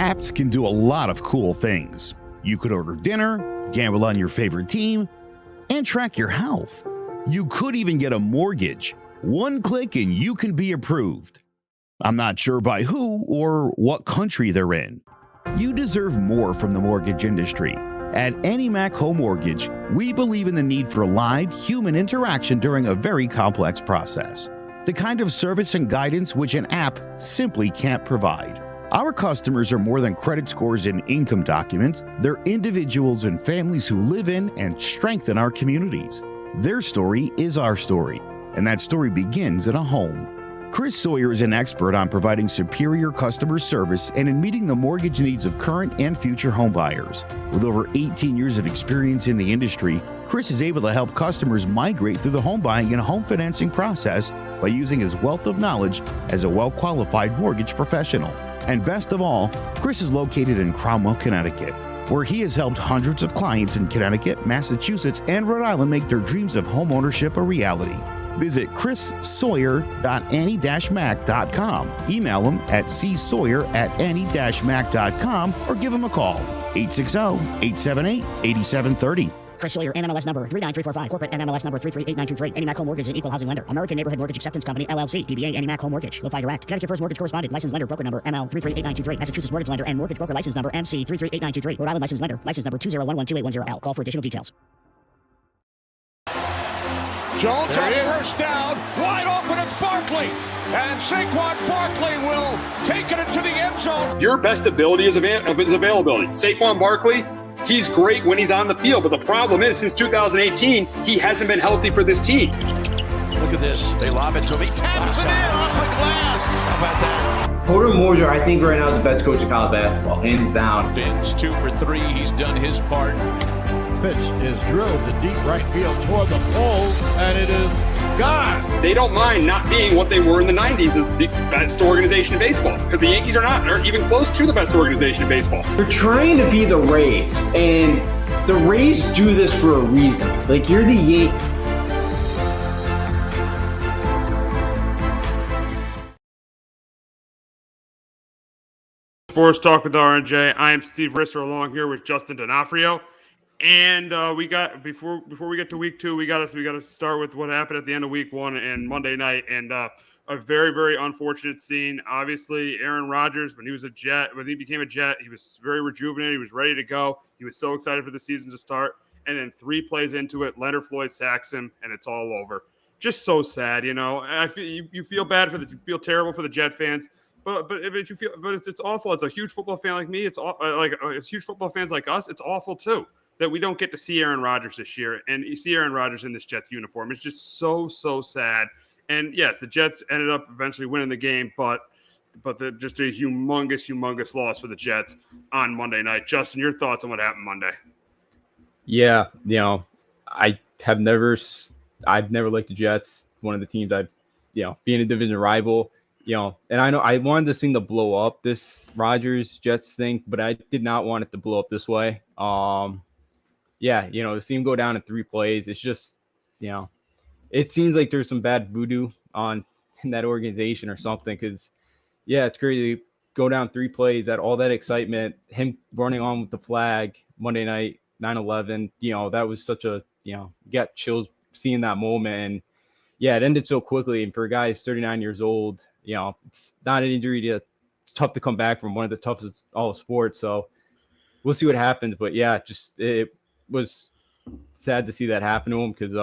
Apps can do a lot of cool things. You could order dinner, gamble on your favorite team, and track your health. You could even get a mortgage. One click and you can be approved. I'm not sure by who or what country they're in. You deserve more from the mortgage industry. At AnyMac Home Mortgage, we believe in the need for live human interaction during a very complex process. The kind of service and guidance which an app simply can't provide. Our customers are more than credit scores and income documents. They're individuals and families who live in and strengthen our communities. Their story is our story, and that story begins in a home. Chris Sawyer is an expert on providing superior customer service and in meeting the mortgage needs of current and future home buyers. With over 18 years of experience in the industry, Chris is able to help customers migrate through the home buying and home financing process by using his wealth of knowledge as a well-qualified mortgage professional. And best of all, Chris is located in Cromwell, Connecticut, where he has helped hundreds of clients in Connecticut, Massachusetts, and Rhode Island make their dreams of home ownership a reality. Visit chrissawyer.any-mac.com. Email him at csawyer@any-mac.com or give him a call, 860-878-8730. Chris Sawyer, NMLS number 39345, corporate NMLS number 338923. AnyMac Home Mortgage is an equal housing lender. American Neighborhood Mortgage Acceptance Company, LLC. DBA AnyMac Home Mortgage. Lo-Fi Direct. Connecticut First Mortgage Correspondent. License lender. Broker number ML 338923. Massachusetts Mortgage Lender and Mortgage Broker License number MC 338923. Rhode Island License Lender. License number 201128110L. Call for additional details. Jones on first down, wide open, it's Barkley, and Saquon Barkley will take it into the end zone. Your best ability is availability. Saquon Barkley, he's great when he's on the field, but the problem is since 2018, he hasn't been healthy for this team. Look at this, they lob it to him, he taps it in off the glass. How about that? Porter Moser, I think right now is the best coach of college basketball, hands down. Fins 2 for 3, he's done his part. Pitch is drilled to deep right field toward the pole, and it is gone. They don't mind not being what they were in the 90s as the best organization in baseball, because the Yankees aren't even close to the best organization in baseball. You're trying to be the Rays, and the Rays do this for a reason. Like, you're the Yankees. Sports Talk with RNJ. I am Steve Risser, along here with Justin D'Onofrio. And we got before we get to week 2, we got to start with what happened at the end of week 1 and Monday night, and a very, very unfortunate scene. Obviously, Aaron Rodgers, when he became a Jet, he was very rejuvenated. He was ready to go. He was so excited for the season to start. And then 3 plays into it, Leonard Floyd sacks him, and it's all over. Just so sad, you know. I feel you feel bad you feel terrible for the Jet fans. But it's awful. As a huge football fan like me, it's huge football fans like us. It's awful too that we don't get to see Aaron Rodgers this year, and you see Aaron Rodgers in this Jets uniform. It's just so sad. And yes, the Jets ended up eventually winning the game, but just a humongous loss for the Jets on Monday night. Justin, your thoughts on what happened Monday? Yeah, I've never liked the Jets. One of the teams being a division rival. And I know I wanted this thing to blow up, this Rodgers Jets thing, but I did not want it to blow up this way. To see him go down in 3 plays, it's just, it seems like there's some bad voodoo in that organization or something. Because, it's crazy. Go down 3 plays, all that excitement, him running on with the flag Monday night, 9/11. That was such a, you got chills seeing that moment. And it ended so quickly. And for a guy who's 39 years old, it's not an injury it's tough to come back from, one of the toughest all of sports. So we'll see what happens. But it was sad to see that happen to him because,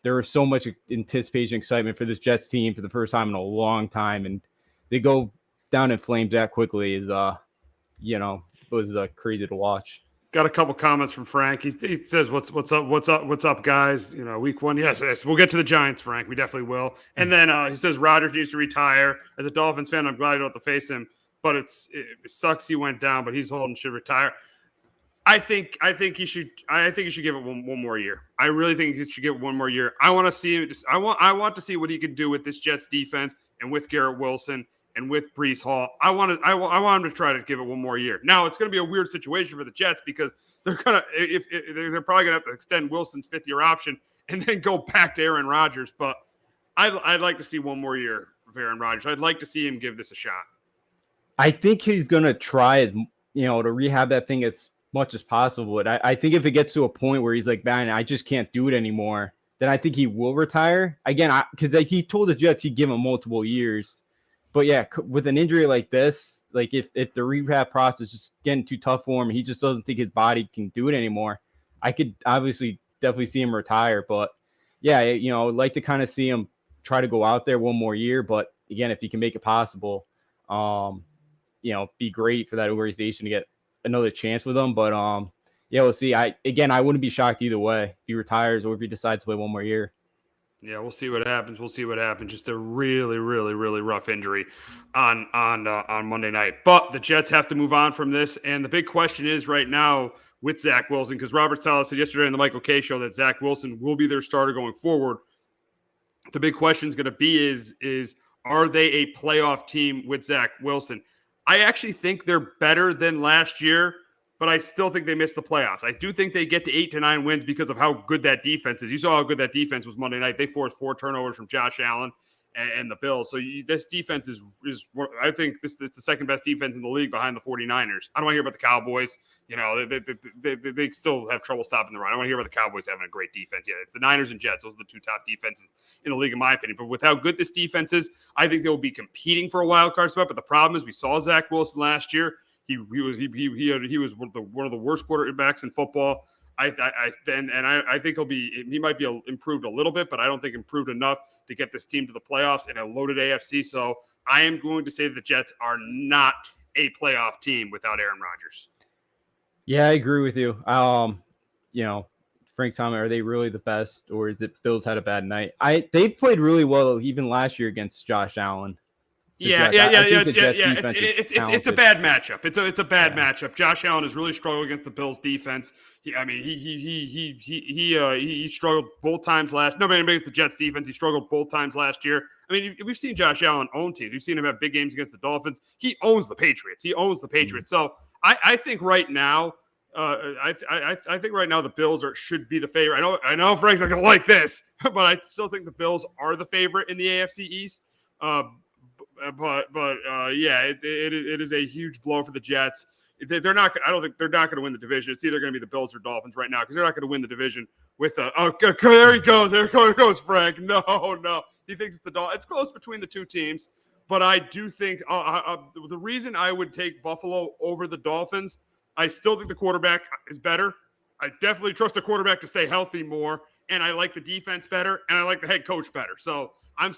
there was so much anticipation, excitement for this Jets team for the first time in a long time. And they go down in flames that quickly is, it was crazy to watch. Got a couple comments from Frank. He says, what's up, guys? Week 1. Yes, we'll get to the Giants, Frank. We definitely will. And then he says Rodgers needs to retire. As a Dolphins fan, I'm glad I don't have to face him, but it sucks he went down, but he's holding should retire. I think he should give it one more year. I really think he should give it one more year. I want to see him. I want to see what he can do with this Jets defense and with Garrett Wilson and with Breece Hall. I want him to try to give it one more year. Now it's going to be a weird situation for the Jets because they're probably gonna have to extend Wilson's 5th-year option and then go back to Aaron Rodgers. But I'd like to see one more year of Aaron Rodgers. I'd like to see him give this a shot. I think he's going to try, to rehab that thing as much as possible. But I think if it gets to a point where he's like, man, I just can't do it anymore, then I think he will retire. Again, because he told the Jets he'd give him multiple years. But yeah, with an injury like this, like if the rehab process is getting too tough for him, he just doesn't think his body can do it anymore, I could obviously definitely see him retire. But yeah, I'd like to kind of see him try to go out there one more year. But again, if he can make it possible, be great for that organization to get another chance with him. But yeah, we'll see. I wouldn't be shocked either way if he retires or if he decides to play one more year. Yeah, we'll see what happens. Just a really, really, really rough injury on Monday night. But the Jets have to move on from this. And the big question is right now with Zach Wilson, because Robert Saleh said yesterday on the Michael Kay show that Zach Wilson will be their starter going forward. The big question is going to be is are they a playoff team with Zach Wilson? I actually think they're better than last year, but I still think they missed the playoffs. I do think they get to 8 to 9 wins because of how good that defense is. You saw how good that defense was Monday night. They forced 4 turnovers from Josh Allen and the Bills. So this defense is I think it's the second best defense in the league behind the 49ers. I don't want to hear about the Cowboys. They still have trouble stopping the run. I don't want to hear about the Cowboys having a great defense. Yeah, it's the Niners and Jets. Those are the 2 top defenses in the league, in my opinion. But with how good this defense is, I think they'll be competing for a wild card spot. But the problem is we saw Zach Wilson last year. He was one of the worst quarterbacks in football. I think he might be improved a little bit, but I don't think improved enough to get this team to the playoffs in a loaded AFC. So I am going to say the Jets are not a playoff team without Aaron Rodgers. Yeah, I agree with you. Frank Thomas, are they really the best, or is it Bills had a bad night? They played really well even last year against Josh Allen. Yeah. It's a bad matchup. It's a bad matchup. Josh Allen has really struggled against the Bills defense. He struggled both times last. Nobody against the Jets defense. He struggled both times last year. I mean, we've seen Josh Allen own teams. We've seen him have big games against the Dolphins. He owns the Patriots. So I think right now, I think right now the Bills should be the favorite. I know Frank's not going to like this, but I still think the Bills are the favorite in the AFC East. It is a huge blow for the Jets. They're not. I don't think they're not going to win the division. It's either going to be the Bills or Dolphins right now because they're not going to win the division with a. Oh, there he goes. There goes Frank. No. He thinks it's the Dolphins. It's close between the two teams, but I do think the reason I would take Buffalo over the Dolphins. I still think the quarterback is better. I definitely trust the quarterback to stay healthy more, and I like the defense better, and I like the head coach better. So and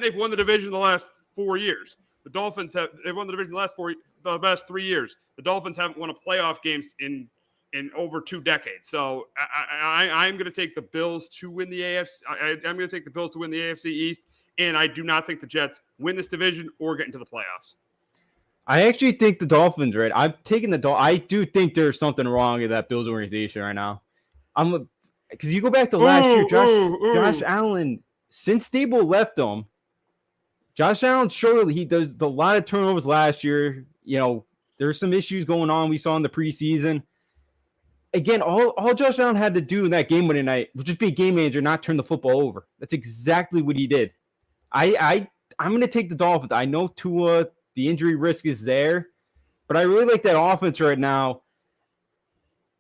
they've won the division the last 4 years. They've won the division the last 3 years. The Dolphins haven't won a playoff games in over 2 decades. So I'm going to take the Bills to win the AFC. I'm going to take the Bills to win the AFC East, and I do not think the Jets win this division or get into the playoffs. I actually think the Dolphins, right? I'm taking the Dolphins. I do think there's something wrong with that Bills organization right now. Because you go back to last year, Josh Allen, since Stable left them, Josh Allen struggled. He does a lot of turnovers last year. There's some issues going on we saw in the preseason. Again, all Josh Allen had to do in that game Monday night was just be a game manager, not turn the football over. That's exactly what he did. I'm going to take the Dolphins. I know Tua, the injury risk is there, but I really like that offense right now.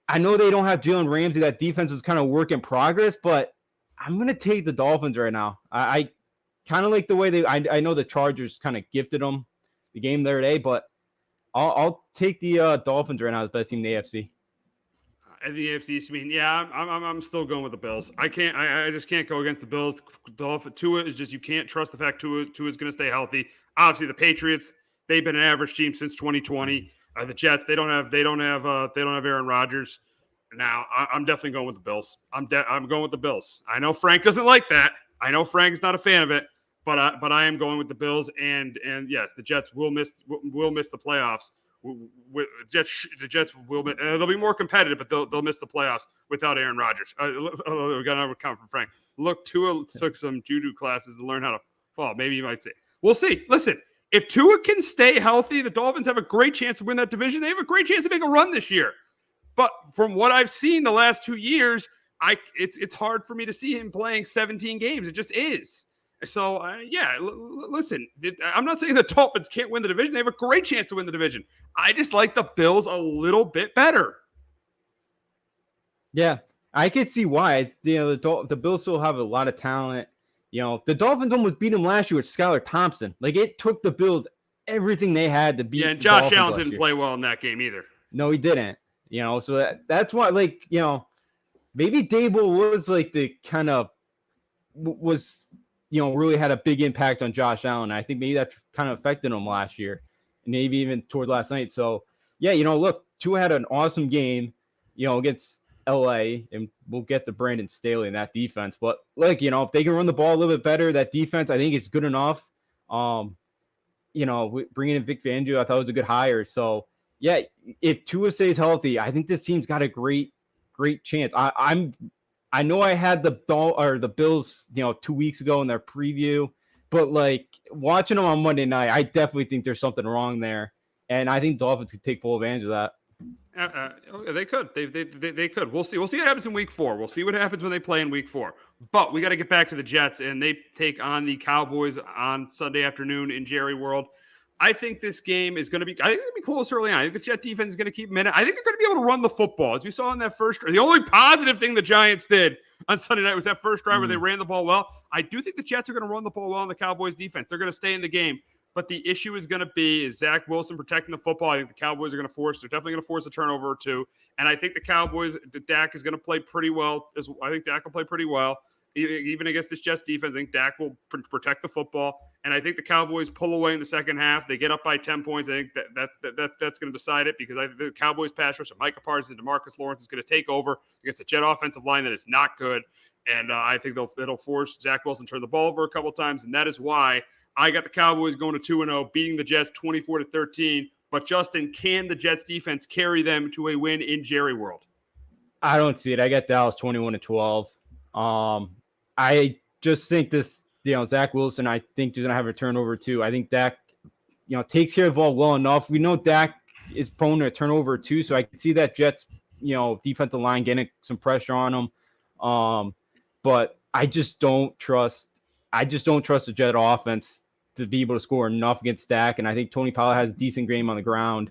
I know they don't have Jalen Ramsey. That defense is kind of work in progress, but I'm going to take the Dolphins right now. I kind of like the way I know the Chargers kind of gifted them the game the other day, but I'll take the Dolphins right now as best team in the AFC. And the AFC East, I'm still going with the Bills. I just can't go against the Bills. Tua is just, you can't trust the fact Tua is going to stay healthy. Obviously, the Patriots, they've been an average team since 2020. The Jets, they don't have Aaron Rodgers. Now, I'm definitely going with the Bills. I'm going with the Bills. I know Frank doesn't like that. I know Frank is not a fan of it, but I am going with the Bills. And yes, the Jets will miss the playoffs. The Jets will. They'll be more competitive, but they'll miss the playoffs without Aaron Rodgers. We got another comment from Frank. Look, Tua took some judo classes to learn how to fall. Maybe you might say. We'll see. Listen, if Tua can stay healthy, the Dolphins have a great chance to win that division. They have a great chance to make a run this year. But from what I've seen the last 2 years, it's hard for me to see him playing 17 games. It just is. So, listen, I'm not saying the Dolphins can't win the division. They have a great chance to win the division. I just like the Bills a little bit better. Yeah, I could see why. The Bills still have a lot of talent. The Dolphins almost beat them last year with Skylar Thompson. Like, it took the Bills everything they had to beat. Yeah, and Josh Allen didn't play well in that game either. No, he didn't. So that's why, like, maybe Dable was like the kind of was, really had a big impact on Josh Allen. I think maybe that kind of affected him last year, and maybe even towards last night. So, yeah, look, Tua had an awesome game, against LA, and we'll get to Brandon Staley in that defense. But, like, if they can run the ball a little bit better, that defense, I think, is good enough. Bringing in Vic Fangio, I thought was a good hire. So, yeah, if Tua stays healthy, I think this team's got a great chance. I know I had the Bills, 2 weeks ago in their preview, but like watching them on Monday night, I definitely think there's something wrong there, and I think Dolphins could take full advantage of that. They could. They could. We'll see. We'll see what happens in week 4. We'll see what happens when they play in week 4. But we got to get back to the Jets, and they take on the Cowboys on Sunday afternoon in Jerry World. I think this game is going to be. I think it's going to be close early on. I think the Jet defense is going to keep them in it. I think they're going to be able to run the football, as you saw in that first. The only positive thing the Giants did on Sunday night was that first drive where they ran the ball well. I do think the Jets are going to run the ball well in the Cowboys defense. They're going to stay in the game. But the issue is going to be Zach Wilson protecting the football. I think the Cowboys are going to they're definitely going to force a turnover or two. And I think Dak is going to play pretty well. I think Dak will play pretty well. Even against this Jets defense, I think Dak will protect the football. And I think the Cowboys pull away in the second half. They get up by 10 points. I think that's going to decide it, because I think the Cowboys pass rush of Micah Parsons and DeMarcus Lawrence is going to take over against a Jet offensive line that is not good. And I think it'll force Zach Wilson to turn the ball over a couple of times. And that is why I got the Cowboys going to 2-0, beating the Jets 24-13. But Justin, can the Jets defense carry them to a win in Jerry World? I don't see it. I got Dallas 21-12. I just think this, Zach Wilson, I think he's going to have a turnover too. I think Dak, takes care of the ball well enough. We know Dak is prone to a turnover too, so I can see that Jets, defensive line getting some pressure on him. But I just don't trust the Jet offense to be able to score enough against Dak. And I think Tony Pollard has a decent game on the ground.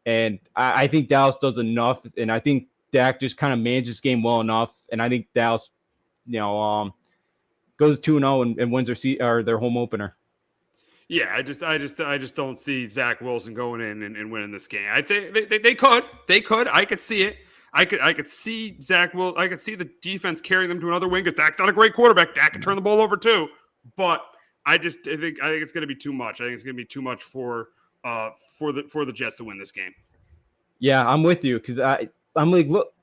And I think Dallas does enough. And I think Dak just kind of manages this game well enough. And I think Dallas, goes 2-0 and wins their home opener. Yeah, I just don't see Zach Wilson going in and winning this game. I think they could. I could see it. I could see Zach Wilson. I could see the defense carrying them to another win, because Dak's not a great quarterback. Dak can turn the ball over too. But I think it's going to be too much. I think it's going to be too much for the Jets to win this game. Yeah, I'm with you, because I'm like, look,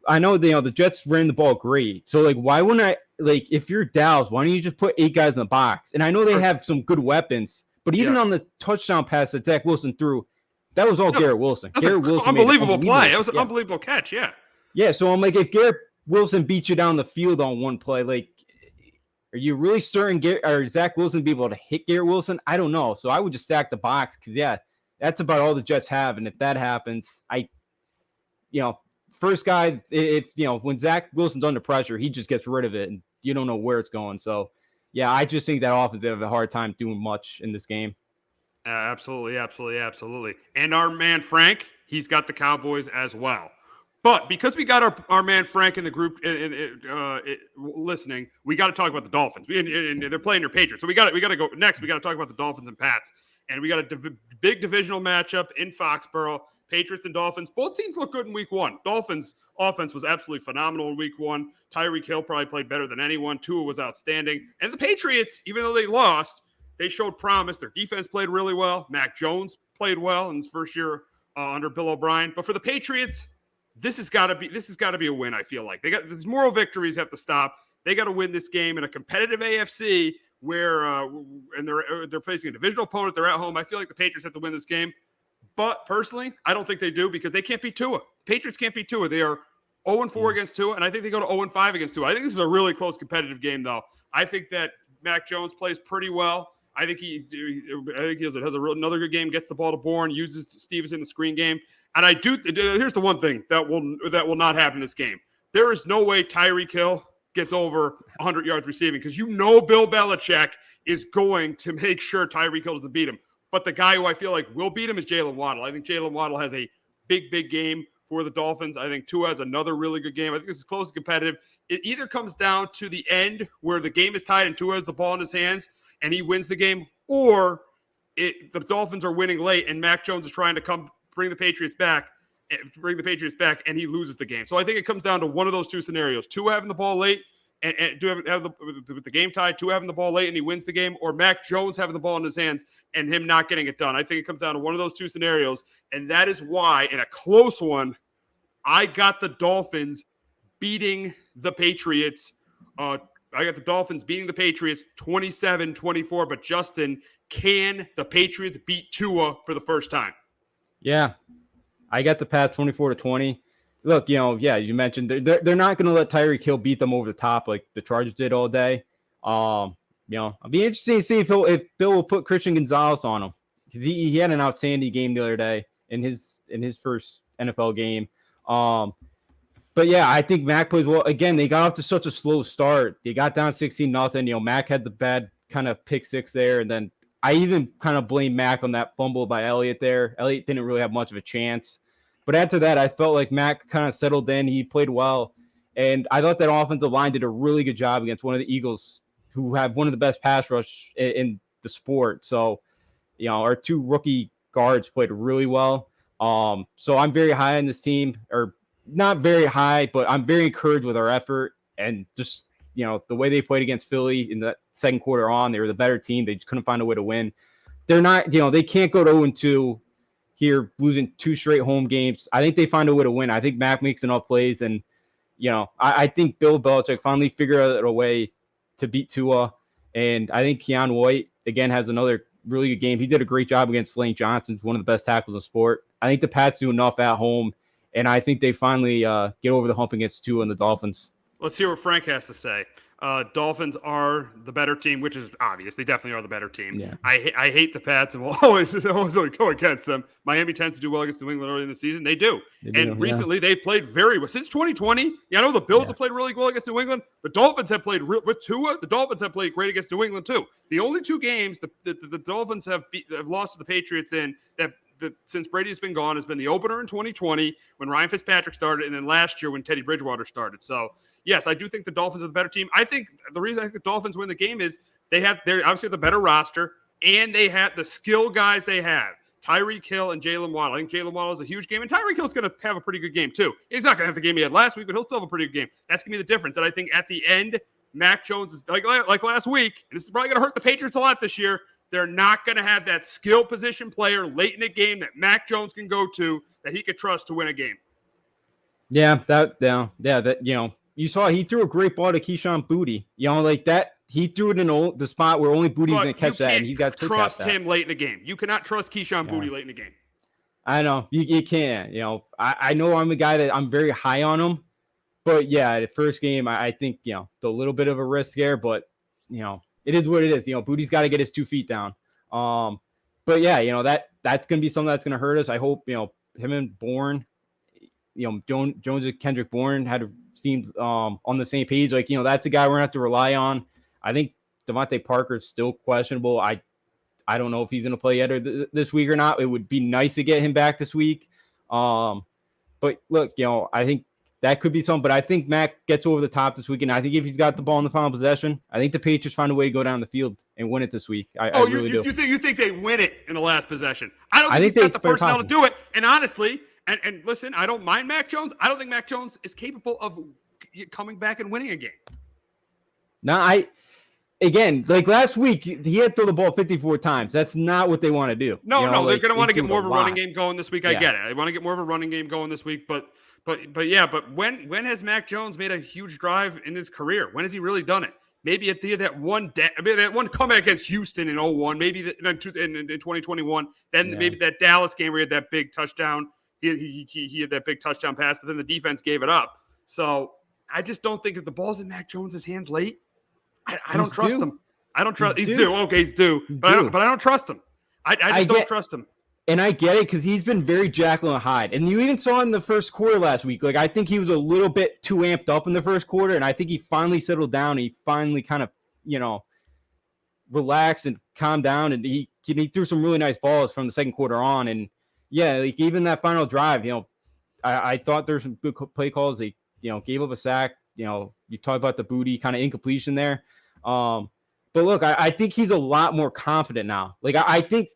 I know the Jets ran the ball great. So like, why wouldn't I, like, if you're Dallas, why don't you just put 8 guys in the box? And I know they have some good weapons, but even on the touchdown pass that Zach Wilson threw, that was all Garrett Wilson. Garrett Wilson, unbelievable play. That was an unbelievable catch. Yeah. Yeah. So I'm like, if Garrett Wilson beats you down the field on one play, like, are you really certain Zach Wilson be able to hit Garrett Wilson? I don't know. So I would just stack the box, because that's about all the Jets have. And if that happens, first guy, when Zach Wilson's under pressure, he just gets rid of it, and you don't know where it's going. So, yeah, I just think that offense have a hard time doing much in this game. Absolutely. And our man Frank, he's got the Cowboys as well. But because we got our man Frank in the group listening, we got to talk about the Dolphins. And they're playing your Patriots. So we got to go next. We got to talk about the Dolphins and Pats. And we got a big divisional matchup in Foxborough. Patriots and Dolphins. Both teams look good in week 1. Dolphins offense was absolutely phenomenal in week 1. Tyreek Hill probably played better than anyone. Tua was outstanding. And the Patriots, even though they lost, they showed promise. Their defense played really well. Mac Jones played well in his first year under Bill O'Brien. But for the Patriots, this has got to be a win. I feel like these moral victories have to stop. They got to win this game in a competitive AFC where and they're facing a divisional opponent. They're at home. I feel like the Patriots have to win this game. But personally, I don't think they do, because they can't beat Tua. Patriots can't beat Tua. They are 0-4 against Tua, and I think they go to 0-5 against Tua. I think this is a really close competitive game, though. I think that Mac Jones plays pretty well. I think he has another good game, gets the ball to Bourne, uses Stevens in the screen game. And here's the one thing that will not happen in this game. There is no way Tyreek Hill gets over 100 yards receiving, because Bill Belichick is going to make sure Tyreek Hill doesn't beat him. But the guy who I feel like will beat him is Jalen Waddle. I think Jalen Waddle has a big game for the Dolphins. I think Tua has another really good game. I think this is close and competitive. It either comes down to the end where the game is tied and Tua has the ball in his hands and he wins the game, or the Dolphins are winning late and Mac Jones is trying to bring the Patriots back and he loses the game. So I think it comes down to one of those two scenarios: Tua having the ball late and have the game tied, Tua having the ball late and he wins the game, or Mac Jones having the ball in his hands and him not getting it done. I think it comes down to one of those two scenarios, and that is why, in a close one, I got the Dolphins beating the Patriots. I got the Dolphins beating the Patriots 27-24, but Justin, can the Patriots beat Tua for the first time? Yeah, I got the Pats 24-20. Look, you mentioned they're not going to let Tyreek Hill beat them over the top like the Chargers did all day. I'll be interested to see if Bill will put Christian Gonzalez on him, because he had an outstanding game the other day in his first NFL game. But yeah, I think Mac plays well. Again, they got off to such a slow start. They got down 16-0. Mac had the bad kind of pick six there, and then I even kind of blame Mac on that fumble by Elliott there. Elliott didn't really have much of a chance. But after that, I felt like Mac kind of settled in. He played well. And I thought that offensive line did a really good job against one of the Eagles, who have one of the best pass rush in the sport. So, our two rookie guards played really well. So I'm very high on this team, or not very high, but I'm very encouraged with our effort. And just, the way they played against Philly in the second quarter on, they were the better team. They just couldn't find a way to win. They're not, they can't go to 0-2 here, losing 2 straight home games. I think they find a way to win. I think Mac makes enough plays, and I think Bill Belichick finally figured out a way to beat Tua. And I think Keon White again has another really good game. He did a great job against Lane Johnson, one of the best tackles in sport. I think the Pats do enough at home, and I think they finally get over the hump against Tua and the Dolphins. Let's hear what Frank has to say. Dolphins are the better team, which is obvious. They definitely are the better team. Yeah. I hate the Pats and will always go against them. Miami tends to do well against New England early in the season. They do. Recently they've played very well. Since 2020, I know the Bills have played really well against New England. The Dolphins have played with Tua. The Dolphins have played great against New England too. The only 2 games the Dolphins have lost to the Patriots in that since Brady's been gone has been the opener in 2020 when Ryan Fitzpatrick started, and then last year when Teddy Bridgewater started. So yes, I do think the Dolphins are the better team. I think the reason I think the Dolphins win the game is they're obviously the better roster, and they have the skill guys they have. Tyreek Hill and Jalen Waddle. I think Jalen Waddle is a huge game, and Tyreek Hill's going to have a pretty good game too. He's not going to have the game he had last week, but he'll still have a pretty good game. That's going to be the difference. And I think at the end, Mac Jones is like last week, and this is probably going to hurt the Patriots a lot this year. They're not going to have that skill position player late in the game that Mac Jones can go to that he could trust to win a game. Yeah, you saw he threw a great ball to Keyshawn Boutte. Like that, he threw it in the spot where only Boutte's going to catch that, and he got to trust him late in the game. You cannot trust Keyshawn Boutte late in the game. I know you can't. I know I'm a guy that I'm very high on him, but yeah, the first game I think the little bit of a risk there, but it is what it is. Boutte's got to get his 2 feet down. But yeah, that's going to be something that's going to hurt us. I hope him and Bourne, Jones and Kendrick Bourne seemed on the same page. That's a guy we're going to have to rely on. I think Devontae Parker's still questionable. I don't know if he's going to play yet this week or not. It would be nice to get him back this week. But look, I think that could be something. But I think Mac gets over the top this week, and I think if he's got the ball in the final possession, I think the Patriots find a way to go down the field and win it this week. I really do. You think they win it in the last possession? I don't think he's got the personnel to do it. And honestly, and listen, I don't mind Mac Jones. I don't think Mac Jones is capable of coming back and winning a game. No, again, like last week, he had to throw the ball 54 times. That's not what they want to do. No, they're going to want to get more of a running game going this week. I get it. They want to get more of a running game going this week. But when has Mac Jones made a huge drive in his career? When has he really done it? Maybe at the that one comeback against Houston in 2001, maybe in 2021. Then maybe that Dallas game where he had that big touchdown. He had that big touchdown pass, but then the defense gave it up. So I just don't think if the ball's in Mac Jones's hands late, I don't trust him. I don't trust. He's due. Okay, he's due. But I don't trust him. I just don't trust him. And I get it because he's been very Jekyll and Hyde. And you even saw in the first quarter last week, like I think he was a little bit too amped up in the first quarter, and I think he finally settled down. He finally kind of, relaxed and calmed down, and he threw some really nice balls from the second quarter on. And yeah, like even that final drive, I thought there's some good play calls. They, gave up a sack. You talk about the booty kind of incompletion there. But look, I think he's a lot more confident now. Like I think.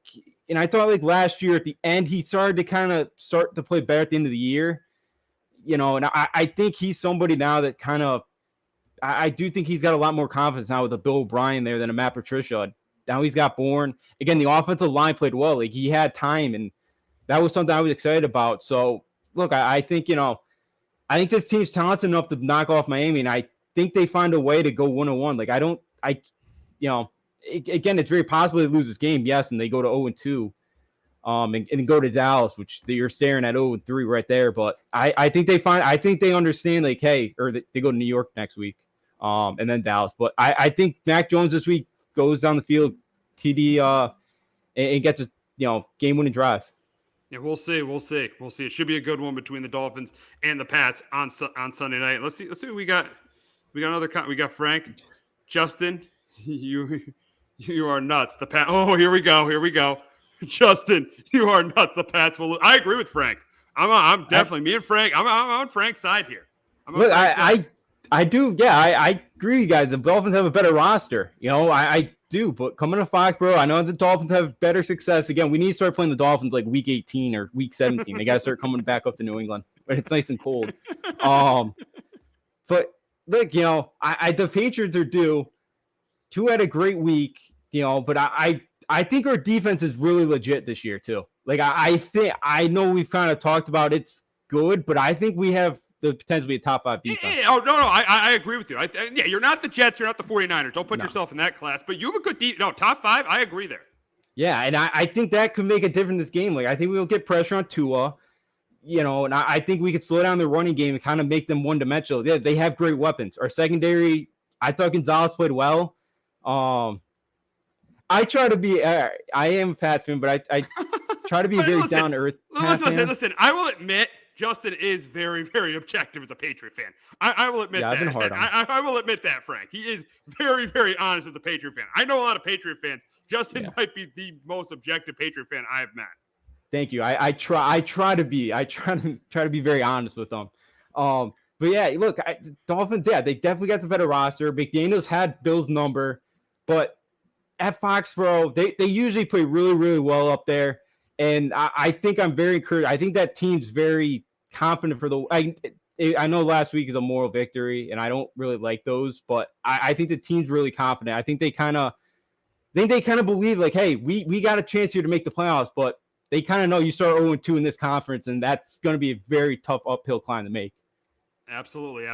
And I thought like last year at the end, he started to kind of start to play better at the end of the year, and I think he's somebody now that kind of, I do think he's got a lot more confidence now with a Bill O'Brien there than a Matt Patricia. Now he's got Bourne. Again, the offensive line played well. Like he had time, and that was something I was excited about. So look, I think, I think this team's talented enough to knock off Miami, and I think they find a way to go 1-1. Like again, it's very possible they lose this game, yes, and they go to 0-2, and go to Dallas, which you're staring at 0-3 right there. But I think they understand, like, hey, or they go to New York next week, and then Dallas. But I think Mac Jones this week goes down the field, TD, and gets a game-winning drive. Yeah, we'll see. It should be a good one between the Dolphins and the Pats on Sunday night. Let's see what we got. We got Frank, Justin, You are nuts. The Pat. Oh, here we go. Justin, you are nuts. The Pats will. I agree with Frank. I'm definitely me and Frank. I'm on Frank's side here. Look, I do. Yeah, I agree with you guys. The Dolphins have a better roster. I do. But coming to Foxborough, I know the Dolphins have better success. Again, we need to start playing the Dolphins like week 18 or week 17. They got to start coming back up to New England when it's nice and cold. But look, the Patriots are due. Tua had a great week. But I think our defense is really legit this year too. Like I know we've kind of talked about it's good, but I think we have the potential to be a top 5 defense. Yeah, no, I agree with you. You're not the Jets, you're not the 49ers. Don't put yourself in that class, but you have a good top 5. I agree there. Yeah, and I think that could make a difference in this game. Like I think we'll get pressure on Tua, and I think we could slow down the running game and kind of make them one-dimensional. Yeah, they have great weapons. Our secondary, I thought Gonzalez played well. I try to be. I am a Pat fan, but I try to be very down to earth. Listen. I will admit, Justin is very, very objective as a Patriot fan. I will admit that. I've been hard on him. I will admit that, Frank. He is very, very honest as a Patriot fan. I know a lot of Patriot fans. Justin might be the most objective Patriot fan I've met. Thank you. I try to be very honest with them. But yeah, look, Dolphins. Yeah, they definitely got the better roster. McDaniels had Bill's number, but at Foxborough, they usually play really, really well up there. And I think I'm very encouraged. I think that team's very confident for I know last week is a moral victory, and I don't really like those, but I think the team's really confident. I think they kind of believe, like, hey, we got a chance here to make the playoffs, but they kind of know you start 0-2 in this conference, and that's going to be a very tough uphill climb to make. Absolutely.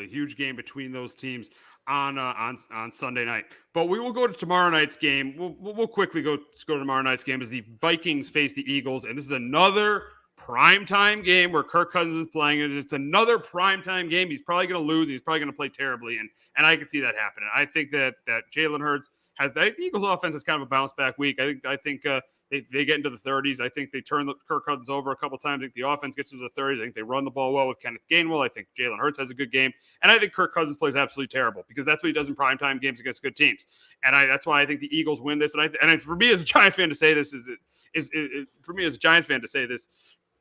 Huge game between those teams on Sunday night. But we will go to tomorrow night's game. We'll quickly go to tomorrow night's game as the Vikings face the Eagles, and this is another primetime game where Kirk Cousins is playing. It's another primetime game. He's probably going to lose. He's probably going to play terribly, and I can see that happening. I think that Jalen Hurts has the Eagles offense is kind of a bounce back week. I think they get into the 30s. I think they turn Kirk Cousins over a couple times. I think the offense gets into the 30s. I think they run the ball well with Kenneth Gainwell. I think Jalen Hurts has a good game. And I think Kirk Cousins plays absolutely terrible because that's what he does in primetime games against good teams. And that's why I think the Eagles win this. And for me as a Giants fan to say this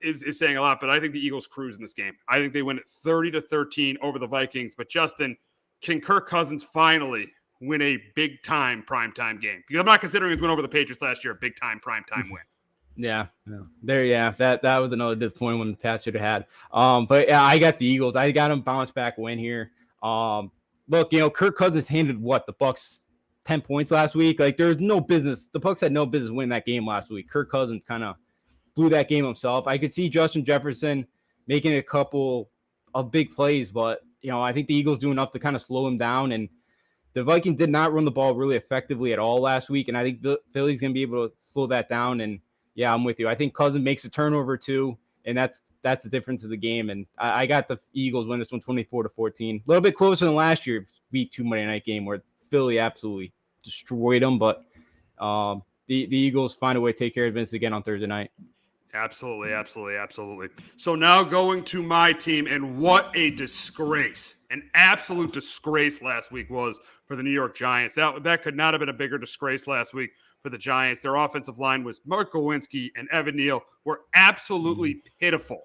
is saying a lot, but I think the Eagles cruise in this game. I think they win it 30-13 over the Vikings. But Justin, can Kirk Cousins finally win a big-time primetime game? Because I'm not considering his win over the Patriots last year a big-time primetime win. Yeah. That was another disappointment when the Pats should have had. But yeah, I got the Eagles. I got them bounce back win here. Look, Kirk Cousins handed the Bucs 10 points last week. Like, there's no business. The Bucs had no business winning that game last week. Kirk Cousins kind of blew that game himself. I could see Justin Jefferson making a couple of big plays, but I think the Eagles do enough to kind of slow him down. And the Vikings did not run the ball really effectively at all last week, and I think Philly's going to be able to slow that down. And yeah, I'm with you. I think Cousins makes a turnover too, and that's the difference of the game. And I got the Eagles win this one 24-14. A little bit closer than last year's Week 2 Monday night game where Philly absolutely destroyed them. But the Eagles find a way to take care of business again on Thursday night. Absolutely, absolutely, absolutely. So now going to my team, and what a disgrace, an absolute disgrace last week was for the New York Giants. That could not have been a bigger disgrace last week for the Giants. Their offensive line was Mark Gowinski and Evan Neal were absolutely pitiful.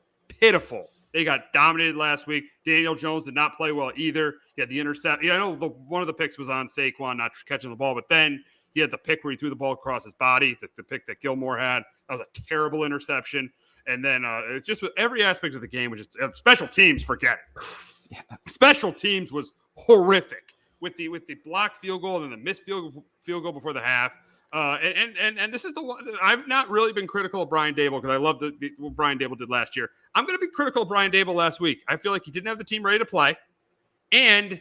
They got dominated last week. Daniel Jones did not play well either. He had the intercept. Yeah, I know one of the picks was on Saquon not catching the ball, but then he had the pick where he threw the ball across his body, the pick that Gilmore had. That was a terrible interception. And then it's just with every aspect of the game, which is special teams, forget it. Yeah. Special teams was horrific with the blocked field goal and then the missed field goal before the half. And this is the one I've not really been critical of Brian Daboll because I love what Brian Daboll did last year. I'm going to be critical of Brian Daboll last week. I feel like he didn't have the team ready to play, and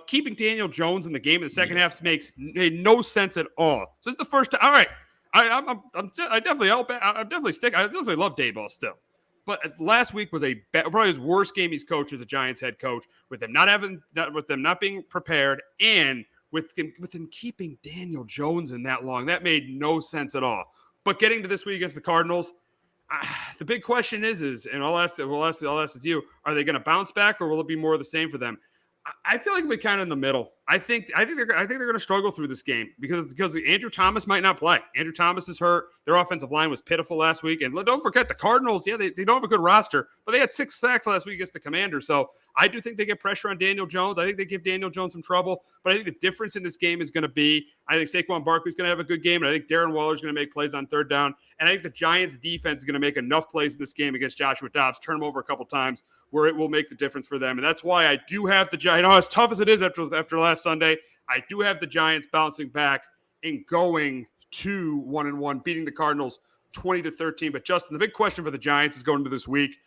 keeping Daniel Jones in the game in the second half made no sense at all. So this is the first time. All right, I definitely love Daboll still, but last week was probably his worst game he's coached as a Giants head coach with them not being prepared and with him keeping Daniel Jones in that long. That made no sense at all. But getting to this week against the Cardinals, the big question is, and I'll ask it to you: are they going to bounce back, or will it be more of the same for them? I feel like we're kind of in the middle. I think they're going to struggle through this game because Andrew Thomas might not play. Andrew Thomas is hurt. Their offensive line was pitiful last week, and don't forget the Cardinals. Yeah, they don't have a good roster, but they had 6 sacks last week against the Commanders. So I do think they get pressure on Daniel Jones. I think they give Daniel Jones some trouble, but I think the difference in this game is going to be I think Saquon Barkley's going to have a good game, and I think Darren Waller's going to make plays on third down, and I think the Giants' defense is going to make enough plays in this game against Joshua Dobbs, turn him over a couple times, where it will make the difference for them. And that's why I do have the Giants. As tough as it is after last Sunday, I do have the Giants bouncing back and going to 1-1, beating the Cardinals 20-13. But Justin, the big question for the Giants is going into this week.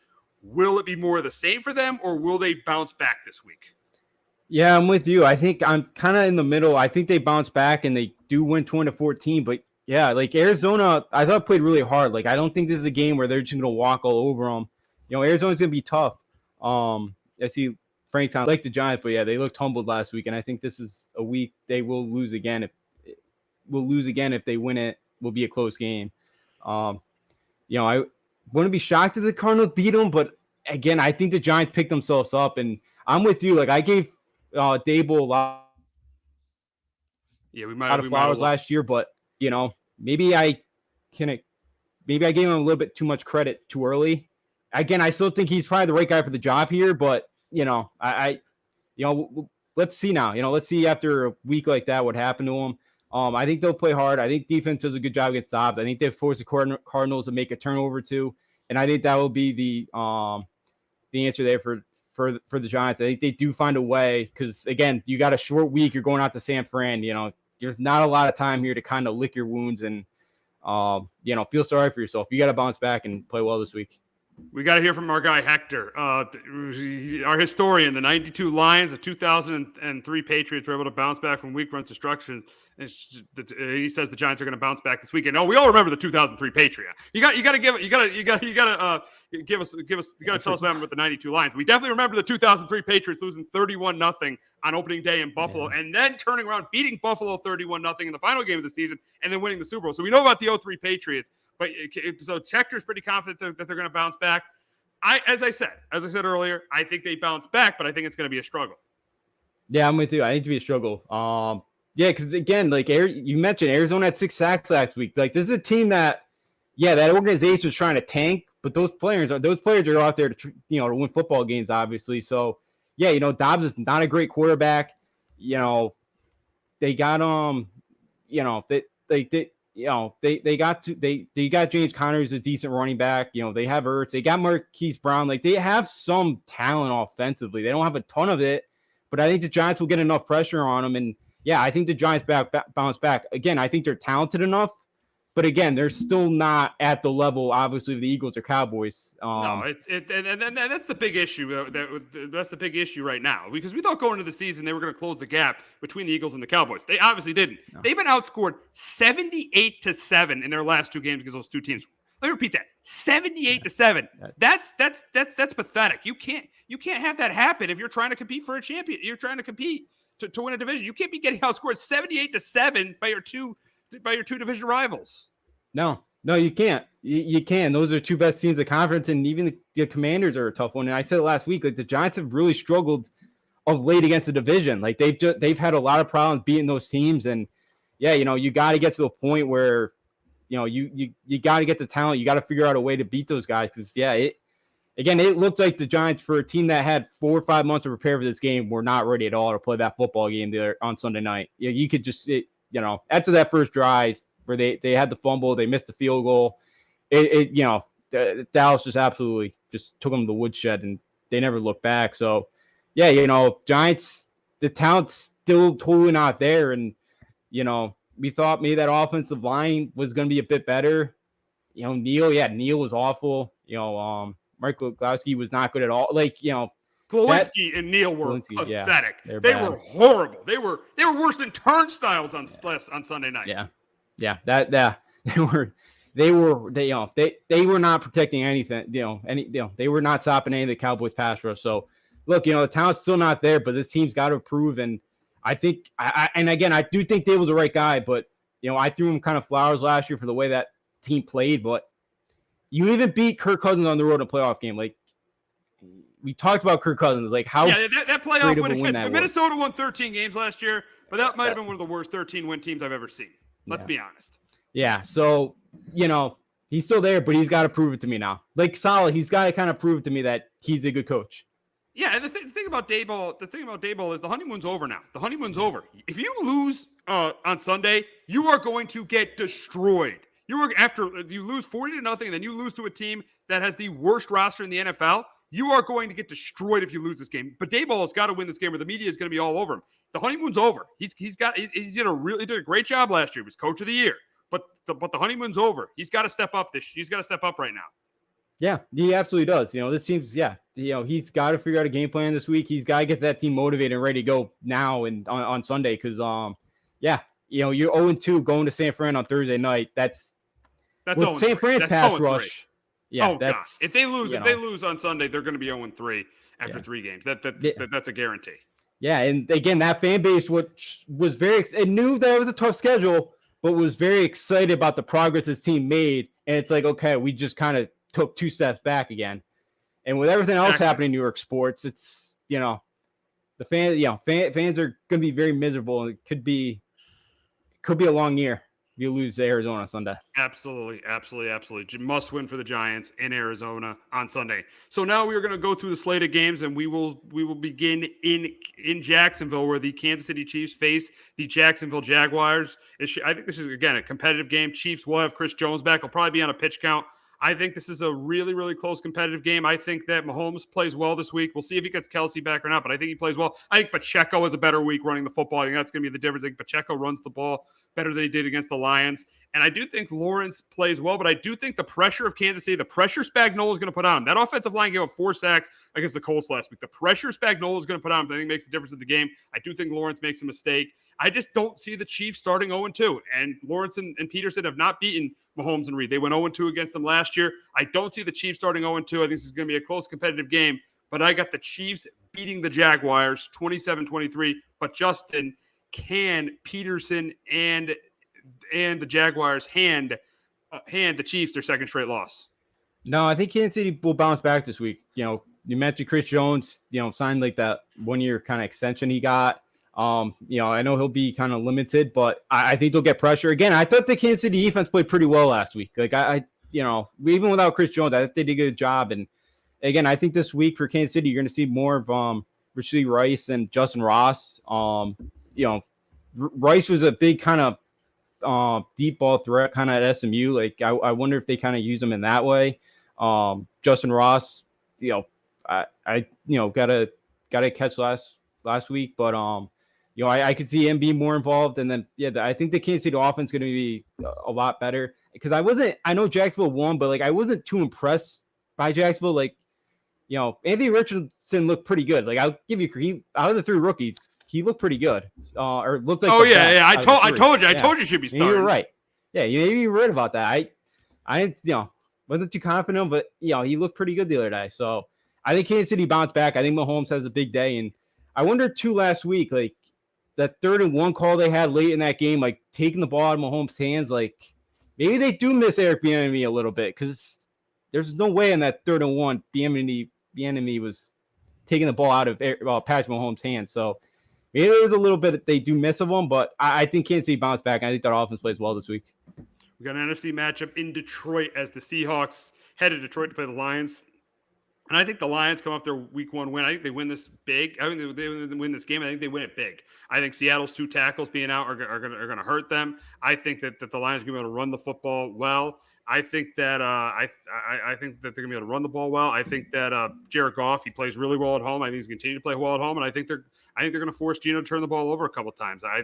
Will it be more of the same for them, or will they bounce back this week? Yeah, I'm with you. I think I'm kind of in the middle. I think they bounce back and they do win 20-14. But yeah, like Arizona, I thought played really hard. Like I don't think this is a game where they're just going to walk all over them. You know, Arizona's going to be tough. I see Frank sounds like the Giants, but yeah, they looked humbled last week, and I think this is a week they will lose again. If they win it, will be a close game. You know, I wouldn't be shocked if the Cardinals beat them, but again, I think the Giants picked themselves up, and I'm with you. Like I gave Daboll a lot. Yeah, we of flowers last year, but you know, maybe I gave him a little bit too much credit too early. Again, I still think he's probably the right guy for the job here, but you know, let's see now. You know, let's see after a week like that what happened to him. I think they'll play hard. I think defense does a good job against Dobbs. I think they force the Cardinals to make a turnover too, and I think that will be the answer there for the Giants. I think they do find a way because again, you got a short week. You're going out to San Fran. You know, there's not a lot of time here to kind of lick your wounds and feel sorry for yourself. You got to bounce back and play well this week. We got to hear from our guy, Hector, our historian. The 92 Lions, the 2003 Patriots were able to bounce back from week one destruction. And he says the Giants are going to bounce back this weekend. Oh, we all remember the 2003 Patriot. You got to tell us what happened with the 92 Lions. We definitely remember the 2003 Patriots losing 31-0 on opening day in Buffalo, and then turning around, beating Buffalo 31-0 in the final game of the season, and then winning the Super Bowl. So we know about the 2003 Patriots. But so Schefter's pretty confident that they're going to bounce back. As I said earlier, I think they bounce back, but I think it's going to be a struggle. Yeah, I'm with you. I think to be a struggle. Yeah, because again, like you mentioned, Arizona had 6 sacks last week. Like this is a team that organization is trying to tank, but those players are out there to win football games, obviously. So yeah, you know, Dobbs is not a great quarterback. You know, they got they got James Conner, who's a decent running back. You know, they have Ertz. They got Marquise Brown. Like they have some talent offensively. They don't have a ton of it, but I think the Giants will get enough pressure on them. And yeah, I think the Giants bounce back. Again, I think they're talented enough, but again, they're still not at the level, obviously, of the Eagles or Cowboys. No, and that's the big issue. That's the big issue right now, because we thought going into the season they were going to close the gap between the Eagles and the Cowboys. They obviously didn't. No. They've been outscored 78-7 in their last 2 games against those 2 teams. Let me repeat that: 78-7. That's pathetic. You can't have that happen if you're trying to compete for a champion. You're trying to compete to win a division. You can't be getting outscored 78-7 by your two your two division rivals. No, you can't. You can. Those are two best teams of the conference, and even the Commanders are a tough one. And I said it last week, like the Giants have really struggled of late against the division. Like they've had a lot of problems beating those teams, and yeah, you got to get to the point where you got to get the talent. You got to figure out a way to beat those guys because it looked like the Giants, for a team that had 4 or 5 months to prepare for this game, were not ready at all to play that football game there on Sunday night. You could just after that first drive where they had the fumble, they missed the field goal. Dallas just absolutely just took them to the woodshed, and they never looked back. So, yeah, Giants, the talent's still totally not there. And, we thought maybe that offensive line was going to be a bit better. Neal was awful. Mark Glowski was not good at all. Glowinski and Neal were pathetic. Yeah, they were horrible. They were worse than turnstiles on Sunday night. Yeah. They were not protecting anything. They were not stopping any of the Cowboys pass rush. So, look, the talent's still not there, but this team's got to improve. And I think, I do think Dable's the right guy, but I threw him kind of flowers last year for the way that team played. But you even beat Kirk Cousins on the road in a playoff game. Like, we talked about Kirk Cousins. Like, how that playoff win against Minnesota was. won 13 games last year, but that might have been one of the worst 13-win teams I've ever seen. Let's be honest. Yeah, so, he's still there, but he's got to prove it to me now. Like, solid, he's got to kind of prove to me that he's a good coach. Yeah, and the thing about Daboll is the honeymoon's over now. The honeymoon's over. If you lose on Sunday, you are going to get destroyed. After you lose 40-0, and then you lose to a team that has the worst roster in the NFL, you are going to get destroyed if you lose this game. But Daboll has got to win this game, or the media is going to be all over him. The honeymoon's over. He did a great job last year. He was coach of the year. But the honeymoon's over. He's got to step up He's got to step up right now. Yeah, he absolutely does. This team's he's got to figure out a game plan this week. He's got to get that team motivated and ready to go now and on Sunday because you're 0-2 going to San Fran on Thursday night. That's San Fran's pass rush. Yeah, God. If they lose on Sunday, they're going to be 0-3 after 3 games. That's a guarantee. Yeah, and again, that fan base which was it knew that it was a tough schedule, but was very excited about the progress his team made. And it's like, okay, we just kind of took 2 steps back again. And with everything else happening in New York sports, it's, the fans are going to be very miserable. And it could be a long year if you lose to Arizona Sunday. Absolutely. Must win for the Giants in Arizona on Sunday. So now we are going to go through the slate of games, and we will begin in Jacksonville, where the Kansas City Chiefs face the Jacksonville Jaguars. I think this is, again, a competitive game. Chiefs will have Chris Jones back. He'll probably be on a pitch count. I think this is a really, really close competitive game. I think that Mahomes plays well this week. We'll see if he gets Kelsey back or not, but I think he plays well. I think Pacheco has a better week running the football. I think that's going to be the difference. I think Pacheco runs the ball better than he did against the Lions. And I do think Lawrence plays well, but I do think the pressure of Kansas City, the pressure Spagnuolo is going to put on him. That offensive line gave up 4 sacks against the Colts last week. The pressure Spagnuolo is going to put on him, I think, makes a difference in the game. I do think Lawrence makes a mistake. I just don't see the Chiefs starting 0-2. And Lawrence and Peterson have not beaten Mahomes and Reed. They went 0-2 against them last year. I don't see the Chiefs starting 0-2. I think this is going to be a close competitive game. But I got the Chiefs beating the Jaguars 27-23. But Justin, can Peterson and the Jaguars hand the Chiefs their second straight loss? No, I think Kansas City will bounce back this week. You mentioned Chris Jones, signed like that 1-year kind of extension he got. I know he'll be kind of limited, but I think they'll get pressure. Again, I thought the Kansas City defense played pretty well last week. Like even without Chris Jones, I think they did a good job. And again, I think this week for Kansas City, you're going to see more of Rashee Rice and Justin Ross. Rice was a big kind of deep ball threat kind of at SMU. Like I wonder if they kind of use him in that way. Justin Ross, I got a catch last week, but I could see him being more involved. And then I think the Kansas City offense is going to be a lot better because I know Jacksonville won, but I wasn't too impressed by Jacksonville. Anthony Richardson looked pretty good. I'll give you out of the 3 rookies, he looked pretty good. Or looked like I told you should be starting. You were right. Yeah, you were right about that. I wasn't too confident, but he looked pretty good the other day. So I think Kansas City bounced back. I think Mahomes has a big day, and I wondered too last week, that 3rd-and-1 call they had late in that game, like taking the ball out of Mahomes' hands, like maybe they do miss Eric Bieniemy a little bit, because there's no way in that 3rd-and-1 Bieniemy was taking the ball out of Patrick Mahomes' hands. So maybe there's a little bit that they do miss of them, but I think Kansas City bounced back. And I think that offense plays well this week. We got an NFC matchup in Detroit as the Seahawks head to Detroit to play the Lions. And I think the Lions come off their week 1 win. I think they win this big. I think they win this game. I think they win it big. I think Seattle's 2 tackles being out are going to hurt them. I think that the Lions are going to be able to run the football well. I think that I think that they're going to be able to run the ball well. I think that Jared Goff, he plays really well at home. I think he's going to continue to play well at home, and I think they're going to force Gino to turn the ball over a couple of times. I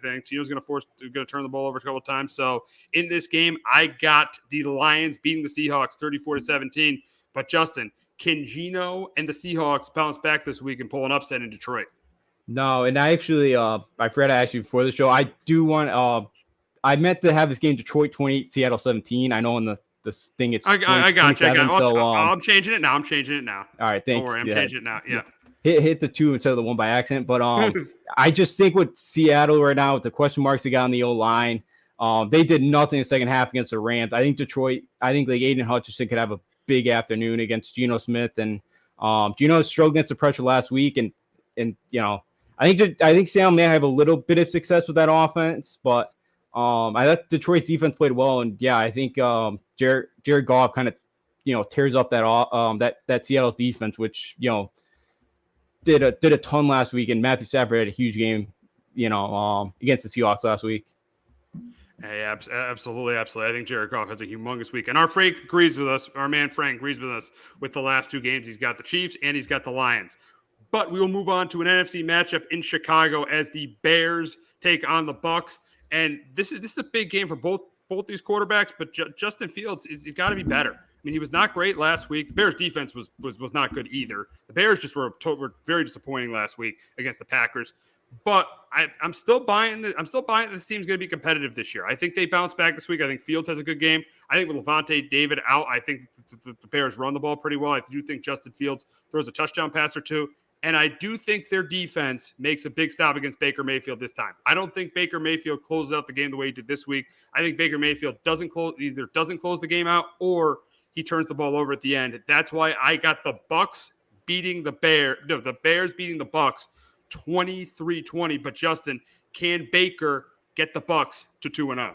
think Gino's going to turn the ball over a couple of times. So in this game, I got the Lions beating the Seahawks 34-17. But Justin, can Gino and the Seahawks bounce back this week and pull an upset in Detroit? No, and I actually I forgot to ask you before the show. I do want I meant to have this game Detroit 28, Seattle 17. I know in the thing it's I got you. So, I'm changing it now. All right, thanks. Don't worry, I'm changing it now. Yeah. Hit the 2 instead of the 1 by accident. But I just think with Seattle right now, with the question marks they got on the O-line, they did nothing in the second half against the Rams. I think Detroit, like Aiden Hutchinson could have a big afternoon against Geno Smith. And Geno struggled against the pressure last week. And you know, I think Seattle may have a little bit of success with that offense, but I thought Detroit's defense played well, and yeah, I think Jared Goff kind of tears up that Seattle defense, which did a ton last week, and Matthew Stafford had a huge game, against the Seahawks last week. Hey, absolutely. I think Jared Goff has a humongous week, and our Frank agrees with us. Our man Frank agrees with us with the last 2 games. He's got the Chiefs and he's got the Lions. But we will move on to an NFC matchup in Chicago as the Bears take on the Bucs. And this is a big game for both these quarterbacks, but Justin Fields he's got to be better. I mean, he was not great last week. The Bears defense was not good either. The Bears just were very disappointing last week against the Packers. But I'm still buying this team's going to be competitive this year. I think they bounce back this week. I think Fields has a good game. I think with Levante David out, I think the Bears run the ball pretty well. I do think Justin Fields throws a touchdown pass or 2. And I do think their defense makes a big stop against Baker Mayfield this time. I don't think Baker Mayfield closes out the game the way he did this week. I think Baker Mayfield doesn't close the game out, or he turns the ball over at the end. That's why I got the Bucs beating the Bears. No, the Bears beating the Bucs 23-20. But Justin, can Baker get the Bucs to 2-0?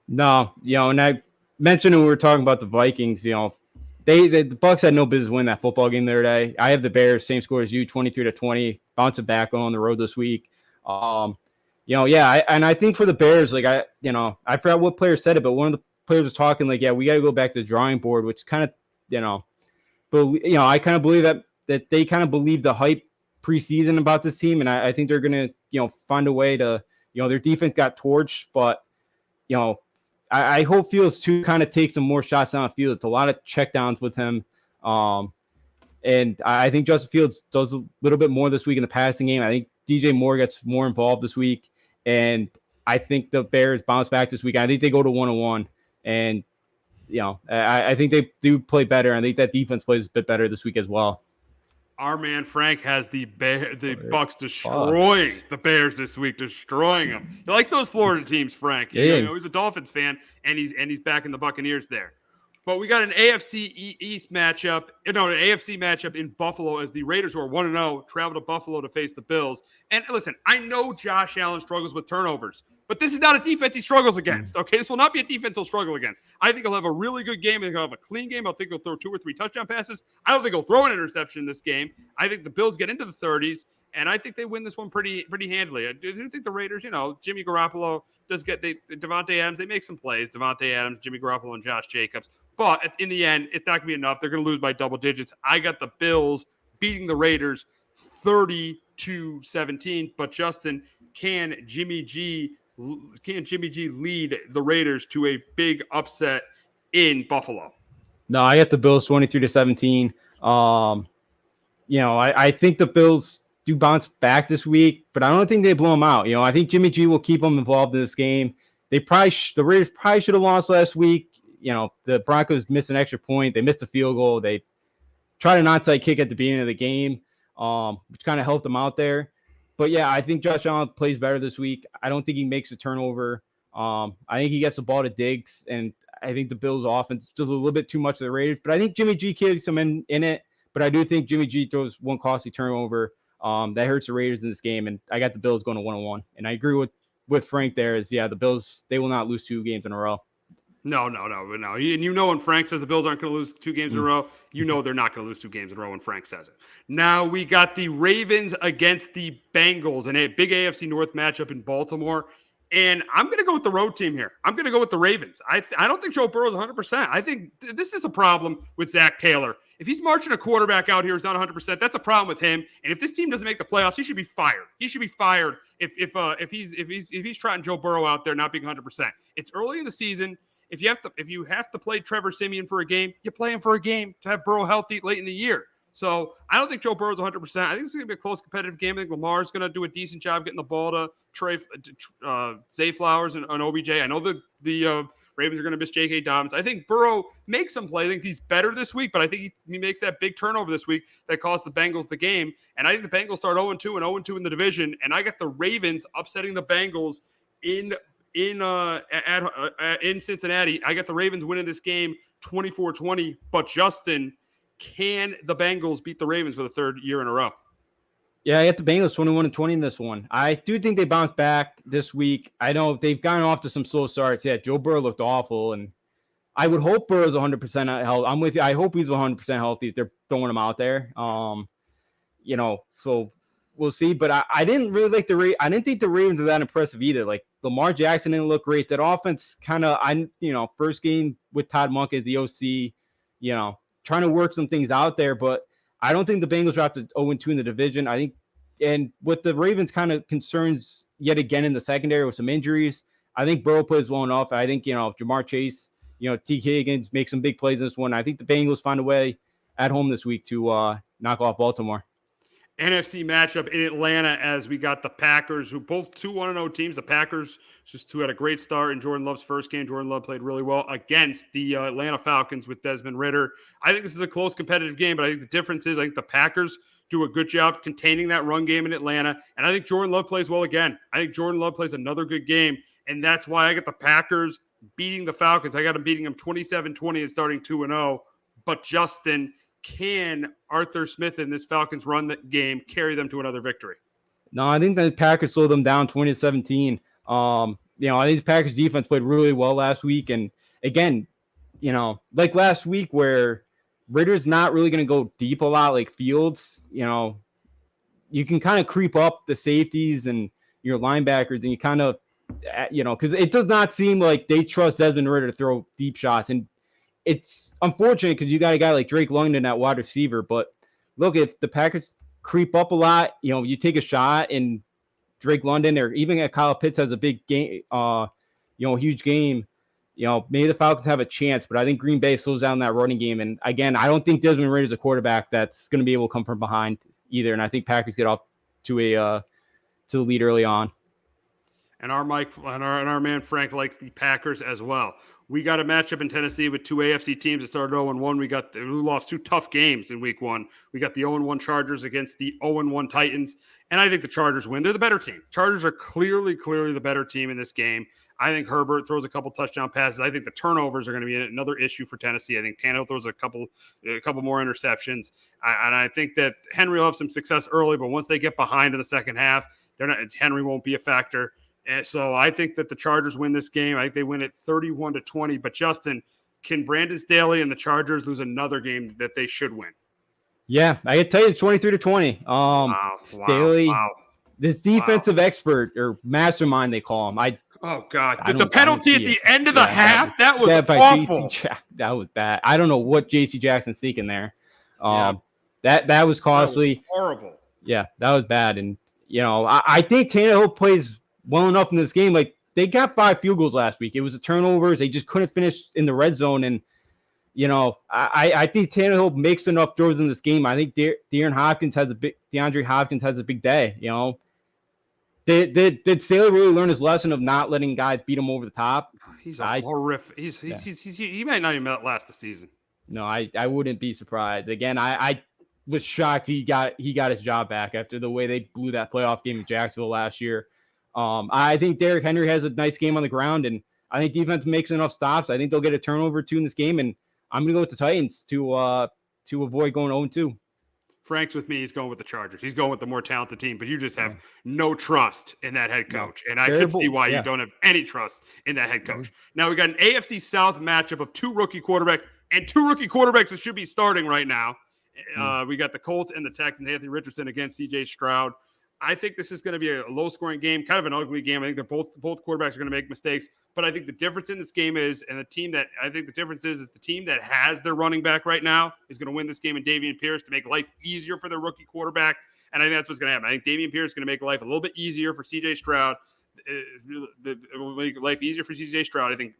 No, and I mentioned when we were talking about the Vikings, the Bucs had no business winning that football game the other day. I have the Bears, same score as you, 23-20, bouncing back on the road this week. And I think for the Bears, I forgot what player said it, but one of the players was talking we got to go back to the drawing board, which kind of, I kind of believe that they kind of believe the hype preseason about this team, and I think they're going to, find a way to, their defense got torched, but, I hope Fields too kind of takes some more shots down the field. It's a lot of checkdowns with him. And I think Justin Fields does a little bit more this week in the passing game. I think DJ Moore gets more involved this week. And I think the Bears bounce back this week. I think they go to 1-1. And, I think they do play better. I think that defense plays a bit better this week as well. Our man Frank has the Bucs destroying the Bears this week, destroying them. He likes those Florida teams, Frank. Yeah. He's a Dolphins fan, and he's backing the Buccaneers there. But we got an AFC East matchup, an AFC matchup in Buffalo as the Raiders, who are 1-0, travel to Buffalo to face the Bills. And listen, I know Josh Allen struggles with turnovers, but this is not a defense he struggles against. Okay, this will not be a defense he'll struggle against. I think he'll have a really good game. I think he'll have a clean game. I think he'll throw 2 or 3 touchdown passes. I don't think he'll throw an interception in this game. I think the Bills get into the 30s, and I think they win this one pretty handily. I do think the Raiders, Jimmy Garoppolo does get Devontae Adams. They make some plays. Devontae Adams, Jimmy Garoppolo, and Josh Jacobs. But in the end, it's not going to be enough. They're going to lose by double digits. I got the Bills beating the Raiders 30-17. But Justin, can Jimmy G lead the Raiders to a big upset in Buffalo? No, I got the Bills 23-17. I think the Bills do bounce back this week, but I don't think they blow them out. I think Jimmy G will keep them involved in this game. The Raiders probably should have lost last week. The Broncos missed an extra point. They missed a field goal. They tried an onside kick at the beginning of the game, which kind of helped them out there. But yeah, I think Josh Allen plays better this week. I don't think he makes a turnover. I think he gets the ball to Diggs, and I think the Bills' offense is still a little bit too much of the Raiders. But I think Jimmy G carries some in it. But I do think Jimmy G throws one costly turnover that hurts the Raiders in this game, and I got the Bills going to 1-1. And I agree with Frank there. Is the Bills, they will not lose 2 games in a row. No. And you know when Frank says the Bills aren't going to lose 2 games in a row, you know they're not going to lose 2 games in a row when Frank says it. Now we got the Ravens against the Bengals in a big AFC North matchup in Baltimore. And I'm going to go with the road team here. I'm going to go with the Ravens. I don't think Joe Burrow's 100%. I think this is a problem with Zach Taylor. If he's marching a quarterback out here who's not 100%, that's a problem with him. And if this team doesn't make the playoffs, he should be fired. He should be fired if he's trotting Joe Burrow out there not being 100%. It's early in the season. If you have to play Trevor Siemian for a game, you play him for a game to have Burrow healthy late in the year. So I don't think Joe Burrow's 100%. I think it's going to be a close competitive game. I think Lamar's going to do a decent job getting the ball to Zay Flowers and OBJ. I know the Ravens are going to miss J.K. Dobbins. I think Burrow makes some play. I think he's better this week, but I think he makes that big turnover this week that cost the Bengals the game. And I think the Bengals start 0-2 and 0-2 in the division. And I got the Ravens upsetting the Bengals in Cincinnati. I got the Ravens winning this game 24-20. But Justin, can the Bengals beat the Ravens for the 3rd year in a row? Yeah, I got the Bengals 21-20 in this one. I do think they bounce back this week. I know they've gotten off to some slow starts. Yeah, Joe Burrow looked awful, and I would hope Burrow's 100% healthy. I'm with you. I hope he's 100% healthy if they're throwing him out there. So we'll see. But I didn't really like I didn't think the Ravens were that impressive either. Like Lamar Jackson didn't look great. That offense kind of, first game with Todd Monk as the OC, trying to work some things out there, but I don't think the Bengals are out to 0-2 in the division. I think, and with the Ravens kind of concerns yet again in the secondary with some injuries, I think Burrow plays well enough. I think, Jamar Chase, T. Higgins make some big plays in this one. I think the Bengals find a way at home this week to knock off Baltimore. NFC matchup in Atlanta as we got the Packers, who both 2-1-0 teams. The Packers just had a great start in Jordan Love's first game. Jordan Love played really well against the Atlanta Falcons with Desmond Ridder. I think this is a close competitive game, but I think the difference is I think the Packers do a good job containing that run game in Atlanta, and I think Jordan Love plays well again. I think Jordan Love plays another good game, and that's why I got the Packers beating the Falcons. I got them beating them 27-20 and starting 2-0. But Justin, can Arthur Smith in this Falcons run that game carry them to another victory? No, I think the Packers slowed them down 20-17. I think the Packers defense played really well last week. And again, like last week where Ritter's not really going to go deep a lot like Fields, you can kind of creep up the safeties and your linebackers and you kind of, because it does not seem like they trust Desmond Ridder to throw deep shots. And it's unfortunate because you got a guy like Drake London at wide receiver. But look, if the Packers creep up a lot, you take a shot and Drake London or even Kyle Pitts has a big game, huge game, maybe the Falcons have a chance. But I think Green Bay slows down that running game. And again, I don't think Desmond Ridder is a quarterback that's going to be able to come from behind either. And I think Packers get off to the lead early on. And our man Frank likes the Packers as well. We got a matchup in Tennessee with 2 AFC teams that started 0-1. We lost 2 tough games in week 1. We got the 0-1 Chargers against the 0-1 Titans. And I think the Chargers win. They're the better team. Chargers are clearly the better team in this game. I think Herbert throws a couple touchdown passes. I think the turnovers are going to be another issue for Tennessee. I think Tannehill throws a couple more interceptions. And I think that Henry will have some success early, but once they get behind in the second half, Henry won't be a factor. And so I think that the Chargers win this game. I think they win it 31-20. But Justin, can Brandon Staley and the Chargers lose another game that they should win? Yeah, I can tell you 23-20. Staley, this defensive expert or mastermind they call him. Oh God, the penalty at the end of the half, that was awful. That was bad. I don't know what J.C. Jackson's thinking there. That was costly. That was horrible. Yeah, that was bad. And I think Tannehill plays well enough in this game. Like they got 5 field goals last week. It was the turnovers. They just couldn't finish in the red zone. And I think Tannehill makes enough throws in this game. I think DeAndre Hopkins has a big day. Did Staley really learn his lesson of not letting guys beat him over the top? He's horrific. He might not even last the season. No, I wouldn't be surprised. Again, was shocked he got his job back after the way they blew that playoff game in Jacksonville last year. I think Derrick Henry has a nice game on the ground, and I think defense makes enough stops. I think they'll get a turnover or two in this game, and I'm going to go with the Titans to avoid going 0-2. Frank's with me. He's going with the Chargers. He's going with the more talented team, but you just have no trust in that head coach. And I can see why you don't have any trust in that head coach. Now we got an AFC South matchup of two rookie quarterbacks and two rookie quarterbacks that should be starting right now. We got the Colts and the Texans, Anthony Richardson against CJ Stroud. I think this is going to be a low-scoring game, kind of an ugly game. I think they're both quarterbacks are going to make mistakes, but I think the difference in this game is, and the team that I think the difference is the team that has their running back right now is going to win this game in Dameon Pierce to make life easier for their rookie quarterback, and I think that's what's going to happen. I think Dameon Pierce is going to make life a little bit easier for CJ Stroud. It will make life easier for CJ Stroud. I think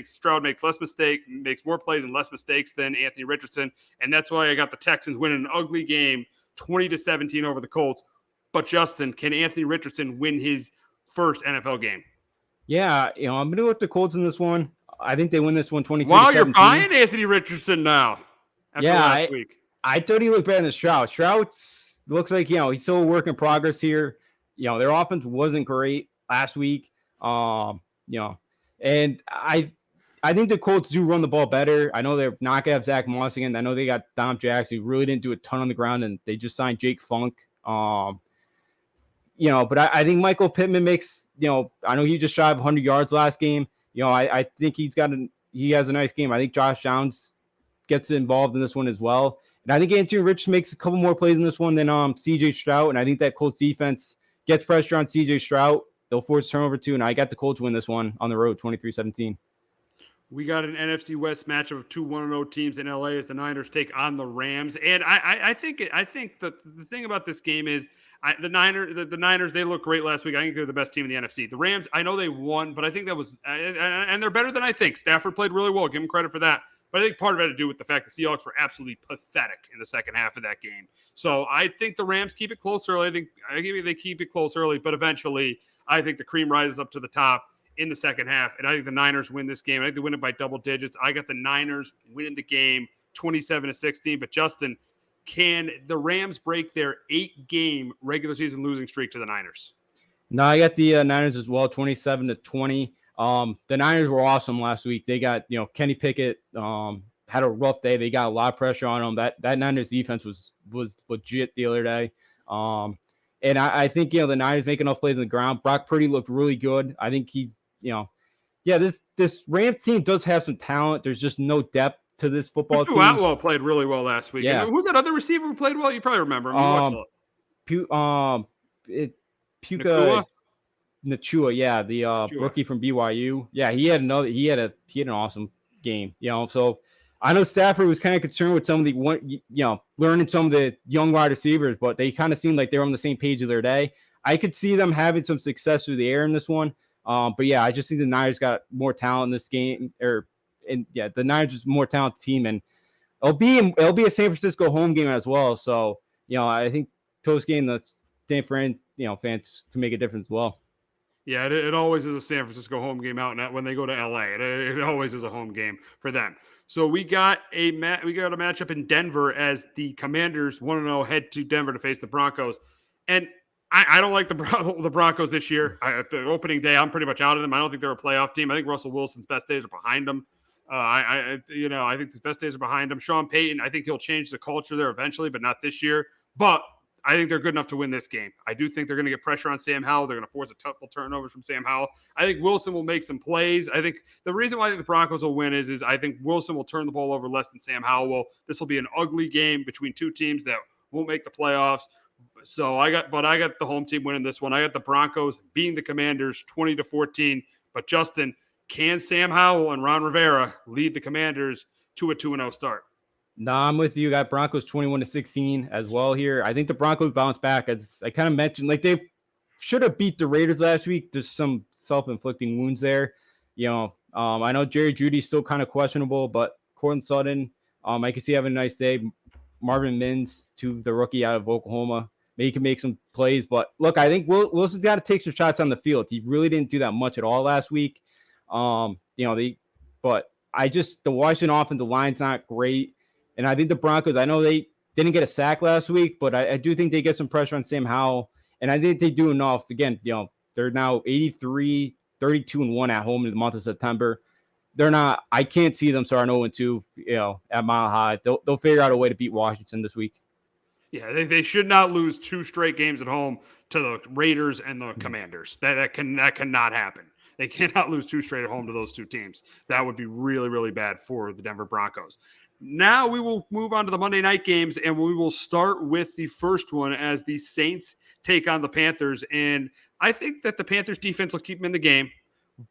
Stroud makes more plays and less mistakes than Anthony Richardson, and that's why I got the Texans winning an ugly game, 20-17 over the Colts. But Justin, can Anthony Richardson win his first NFL game? Yeah, I'm going to go with the Colts in this one. I think they win this one 23-17. Wow, you're buying Anthony Richardson now after last week. I thought he looked better than Stroud. Stroud looks like, he's still a work in progress here. Their offense wasn't great last week. And I think the Colts do run the ball better. I know they're not going to have Zach Moss again. I know they got Dom Jackson, who really didn't do a ton on the ground, and they just signed Jake Funk. But I think Michael Pittman makes, I know he just shy of 100 yards last game. I think he has a nice game. I think Josh Downs gets involved in this one as well. And I think Anthony Rich makes a couple more plays in this one than CJ Stroud. And I think that Colts defense gets pressure on CJ Stroud. They'll force turnover too. And I got the Colts win this one on the road, 23-17. We got an NFC West matchup of two 1-0 teams in LA as the Niners take on the Rams. And I think the thing about this game is the Niners, they look great last week. I think they're the best team in the NFC. The Rams, I know they won, but I think that was and they're better than I think. Stafford played really well. Give him credit for that. But I think part of it had to do with the fact the Seahawks were absolutely pathetic in the second half of that game. So I think the Rams keep it close early. I think they keep it close early, but eventually I think the cream rises up to the top in the second half, and I think the Niners win this game. I think they win it by double digits. I got the Niners winning the game 27-16. But Justin, can the Rams break their 8-game regular season losing streak to the Niners? No, I got the Niners as well, 27-20. The Niners were awesome last week. They got, Kenny Pickett had a rough day. They got a lot of pressure on them. That Niners defense was legit the other day. And I think, the Niners make enough plays on the ground. Brock Purdy looked really good. I think this Rams team does have some talent. There's just no depth to this football team. Atwell played really well last week. Yeah. Who's that other receiver who played well? You probably remember him. Puka Nacua, yeah, the rookie from BYU. Yeah, he had an awesome game. So I know Stafford was kind of concerned with some of the learning some of the young wide receivers, but they kind of seemed like they were on the same page of their day. I could see them having some success through the air in this one. But yeah, I just think the Niners got more talent in this game, the Niners is a more talented team, and it'll be a San Francisco home game as well. So I think close game, the San Fran fans can make a difference as well. Yeah, it always is a San Francisco home game out when they go to LA. It always is a home game for them. So we got a matchup in Denver as the Commanders 1-0 head to Denver to face the Broncos, and I don't like the Broncos this year. At the opening day, I'm pretty much out of them. I don't think they're a playoff team. I think Russell Wilson's best days are behind them. I think his best days are behind him. Sean Payton, I think he'll change the culture there eventually, but not this year. But I think they're good enough to win this game. I do think they're going to get pressure on Sam Howell. They're going to force a couple turnovers from Sam Howell. I think Wilson will make some plays. I think the reason why I think the Broncos will win is I think Wilson will turn the ball over less than Sam Howell will. This will be an ugly game between two teams that won't make the playoffs. So I got the home team winning this one. I got the Broncos beating the Commanders 20-14. But Justin, can Sam Howell and Ron Rivera lead the Commanders to a 2-0 start? No, I'm with you. Got Broncos 21-16 as well here. I think the Broncos bounce back. As I kind of mentioned, they should have beat the Raiders last week. There's some self-inflicting wounds there. I know Jerry Jeudy's still kind of questionable, but Courtland Sutton, I can see having a nice day. Marvin Mims, the rookie out of Oklahoma. Maybe he can make some plays. But look, I think Wilson's got to take some shots on the field. He really didn't do that much at all last week. But the Washington offensive line's not great. And I think the Broncos, I know they didn't get a sack last week, but I do think they get some pressure on Sam Howell, and I think they do enough. Again, they're now 83, 32-1 at home in the month of September. They're not. I can't see them starting 0-2. At Mile High, they'll figure out a way to beat Washington this week. Yeah, they should not lose 2 straight games at home to the Raiders and the Commanders. That cannot happen. They cannot lose 2 straight at home to those 2 teams. That would be really, really bad for the Denver Broncos. Now we will move on to the Monday night games, and we will start with the first one as the Saints take on the Panthers. And I think that the Panthers defense will keep them in the game,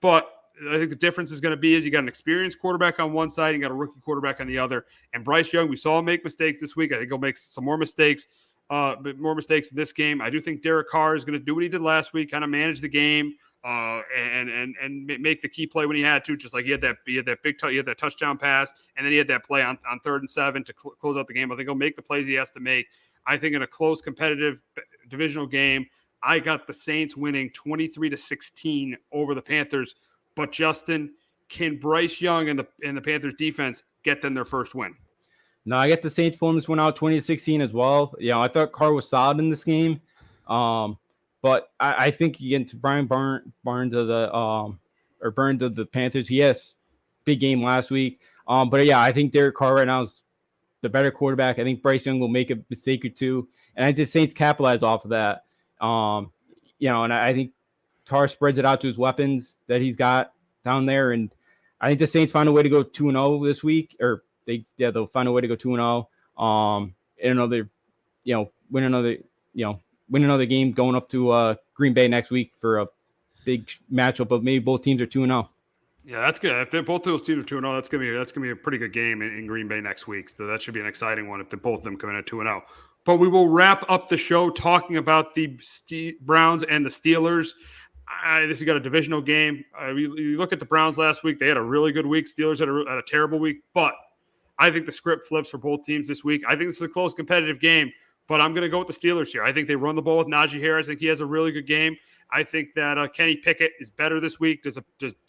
but I think the difference is going to be is you got an experienced quarterback on one side, you got a rookie quarterback on the other. And Bryce Young, we saw him make mistakes this week. I think he'll make some more mistakes, in this game. I do think Derek Carr is going to do what he did last week, kind of manage the game, and make the key play when he had to. Just like he had that touchdown pass, and then he had that play on 3rd and 7 to close out the game. I think he'll make the plays he has to make. I think in a close, competitive divisional game, I got the Saints winning 23-16 over the Panthers. But Justin, can Bryce Young and the Panthers defense get them their first win? No, I got the Saints pulling this one out 20-16 as well. I thought Carr was solid in this game. But I think against Brian Burns of the Panthers, he has big game last week. But yeah, I think Derek Carr right now is the better quarterback. I think Bryce Young will make a mistake or two, and I think the Saints capitalize off of that. And I think Carr spreads it out to his weapons that he's got down there, and I think the Saints find a way to go 2-0 this week, or they'll find a way to go 2-0. Win another game going up to Green Bay next week for a big matchup. But maybe both teams are 2-0. Yeah, that's good. If both those teams are 2-0, that's gonna be a pretty good game in Green Bay next week. So that should be an exciting one if both of them come in at 2-0. But we will wrap up the show talking about the Browns and the Steelers. This has got a divisional game. You look at the Browns last week; they had a really good week. Steelers had a terrible week, but I think the script flips for both teams this week. I think this is a close, competitive game, but I'm going to go with the Steelers here. I think they run the ball with Najee Harris. I think he has a really good game. I think that Kenny Pickett is better this week. Just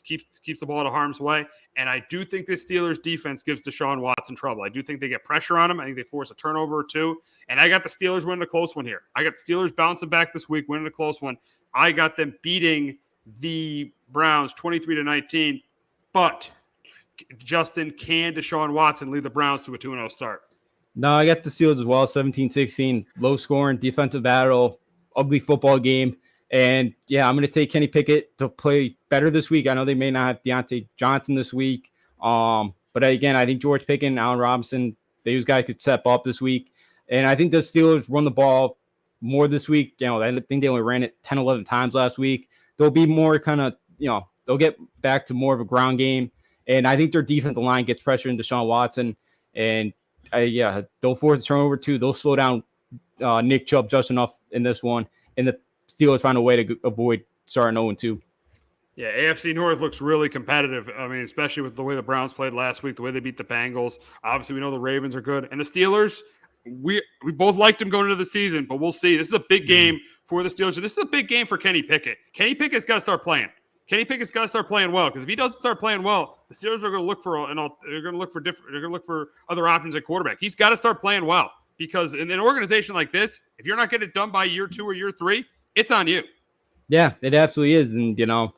keeps the ball out of harm's way. And I do think this Steelers defense gives Deshaun Watson trouble. I do think they get pressure on him. I think they force a turnover or two. And I got the Steelers winning a close one here. I got the Steelers bouncing back this week, winning a close one. I got them beating the Browns 23-19. But, Justin, can Deshaun Watson lead the Browns to a 2-0 start? No, I got the Steelers as well, 17-16. Low scoring, defensive battle, ugly football game. And, yeah, I'm going to take Kenny Pickett to play better this week. I know they may not have Deontay Johnson this week. But, again, I think George Pickens, Allen Robinson, those guys could step up this week. And I think the Steelers run the ball more this week. I think they only ran it 10, 11 times last week. They'll be more kind of, they'll get back to more of a ground game. And I think their defensive line gets pressure into Deshaun Watson. And, they'll force a turnover too. They'll slow down Nick Chubb just enough in this one. And the Steelers find a way to avoid starting 0-2. Yeah, AFC North looks really competitive. I mean, especially with the way the Browns played last week, the way they beat the Bengals. Obviously, we know the Ravens are good. And the Steelers, we both liked them going into the season, but we'll see. This is a big game for the Steelers, and this is a big game for Kenny Pickett. Kenny Pickett's got to start playing. Kenny Pickett's got to start playing well, because if he doesn't start playing well, the Steelers are going to look for other options at quarterback. He's got to start playing well, because in an organization like this, if you're not getting it done by year 2 or year 3, it's on you. Yeah, it absolutely is. And,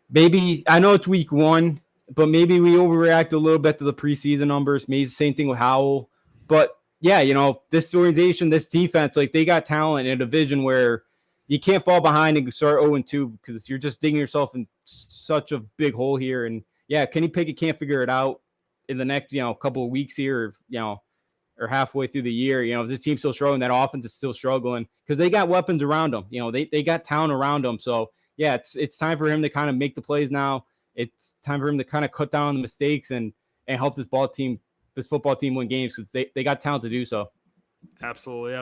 maybe I know it's week 1, but maybe we overreact a little bit to the preseason numbers. Maybe the same thing with Howell. But, yeah, this organization, this defense, like they got talent in a division where you can't fall behind and start 0-2 because you're just digging yourself in such a big hole here. And, yeah, Kenny Pickett can't figure it out in the next, couple of weeks here, or halfway through the year. If this team's still struggling, that offense is still struggling because they got weapons around them. They got talent around them. So, yeah, it's time for him to kind of make the plays now. It's time for him to kind of cut down on the mistakes and help this football team win games because they got talent to do so. Absolutely.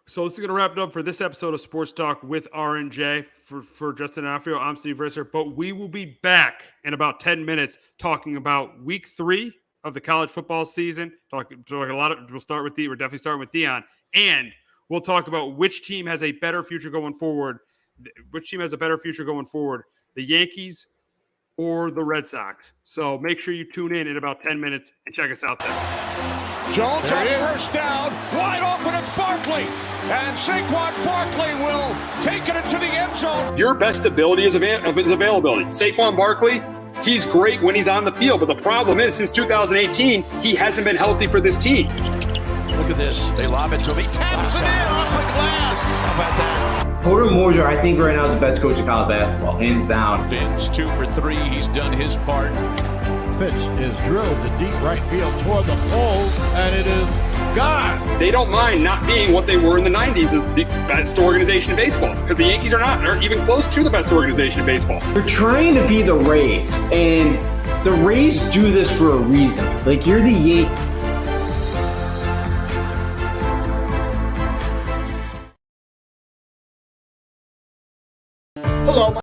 So this is going to wrap it up for this episode of Sports Talk with R&J. For Justin D'Onofrio, I'm Steve Risser, but we will be back in about 10 minutes talking about week 3 of the college football season. We'll definitely starting with Deion, and we'll talk about which team has a better future going forward. The Yankees or the Red Sox. So make sure you tune in about 10 minutes and check us out there. Jones on first down, wide open, it's Barkley. And Saquon Barkley will take it into the end zone. Your best ability is his availability. Saquon Barkley, he's great when he's on the field, but the problem is since 2018, he hasn't been healthy for this team. Look at this. They lob it to him. He taps it in off the glass. How about that? Porter Moser, I think right now is the best coach of college basketball, hands down. Fins 2 for 3. He's done his part. Pitch is drilled to deep right field toward the pole, and it is gone. They don't mind not being what they were in the 90s as the best organization in baseball, because the Yankees aren't even close to the best organization in baseball. You're trying to be the Rays, and the Rays do this for a reason. Like, you're the Yankees. Hello.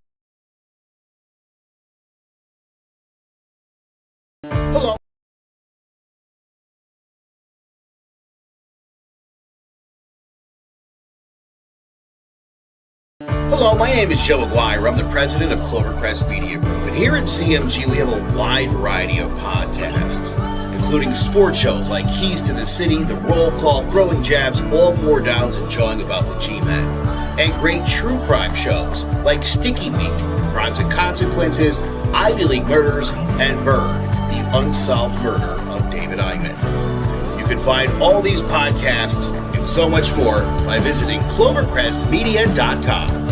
Hello. Hello, my name is Joe Aguirre. I'm the president of Clovercrest Media Group. And here at CMG, we have a wide variety of podcasts, including sports shows like Keys to the City, The Roll Call, Throwing Jabs, All Four Downs, and Jawing About the G-Men. And great true crime shows like Stinky Week, Crimes and Consequences, Ivy League Murders, and Bird, the unsolved murder of David Eichmann. You can find all these podcasts and so much more by visiting clovercrestmedia.com.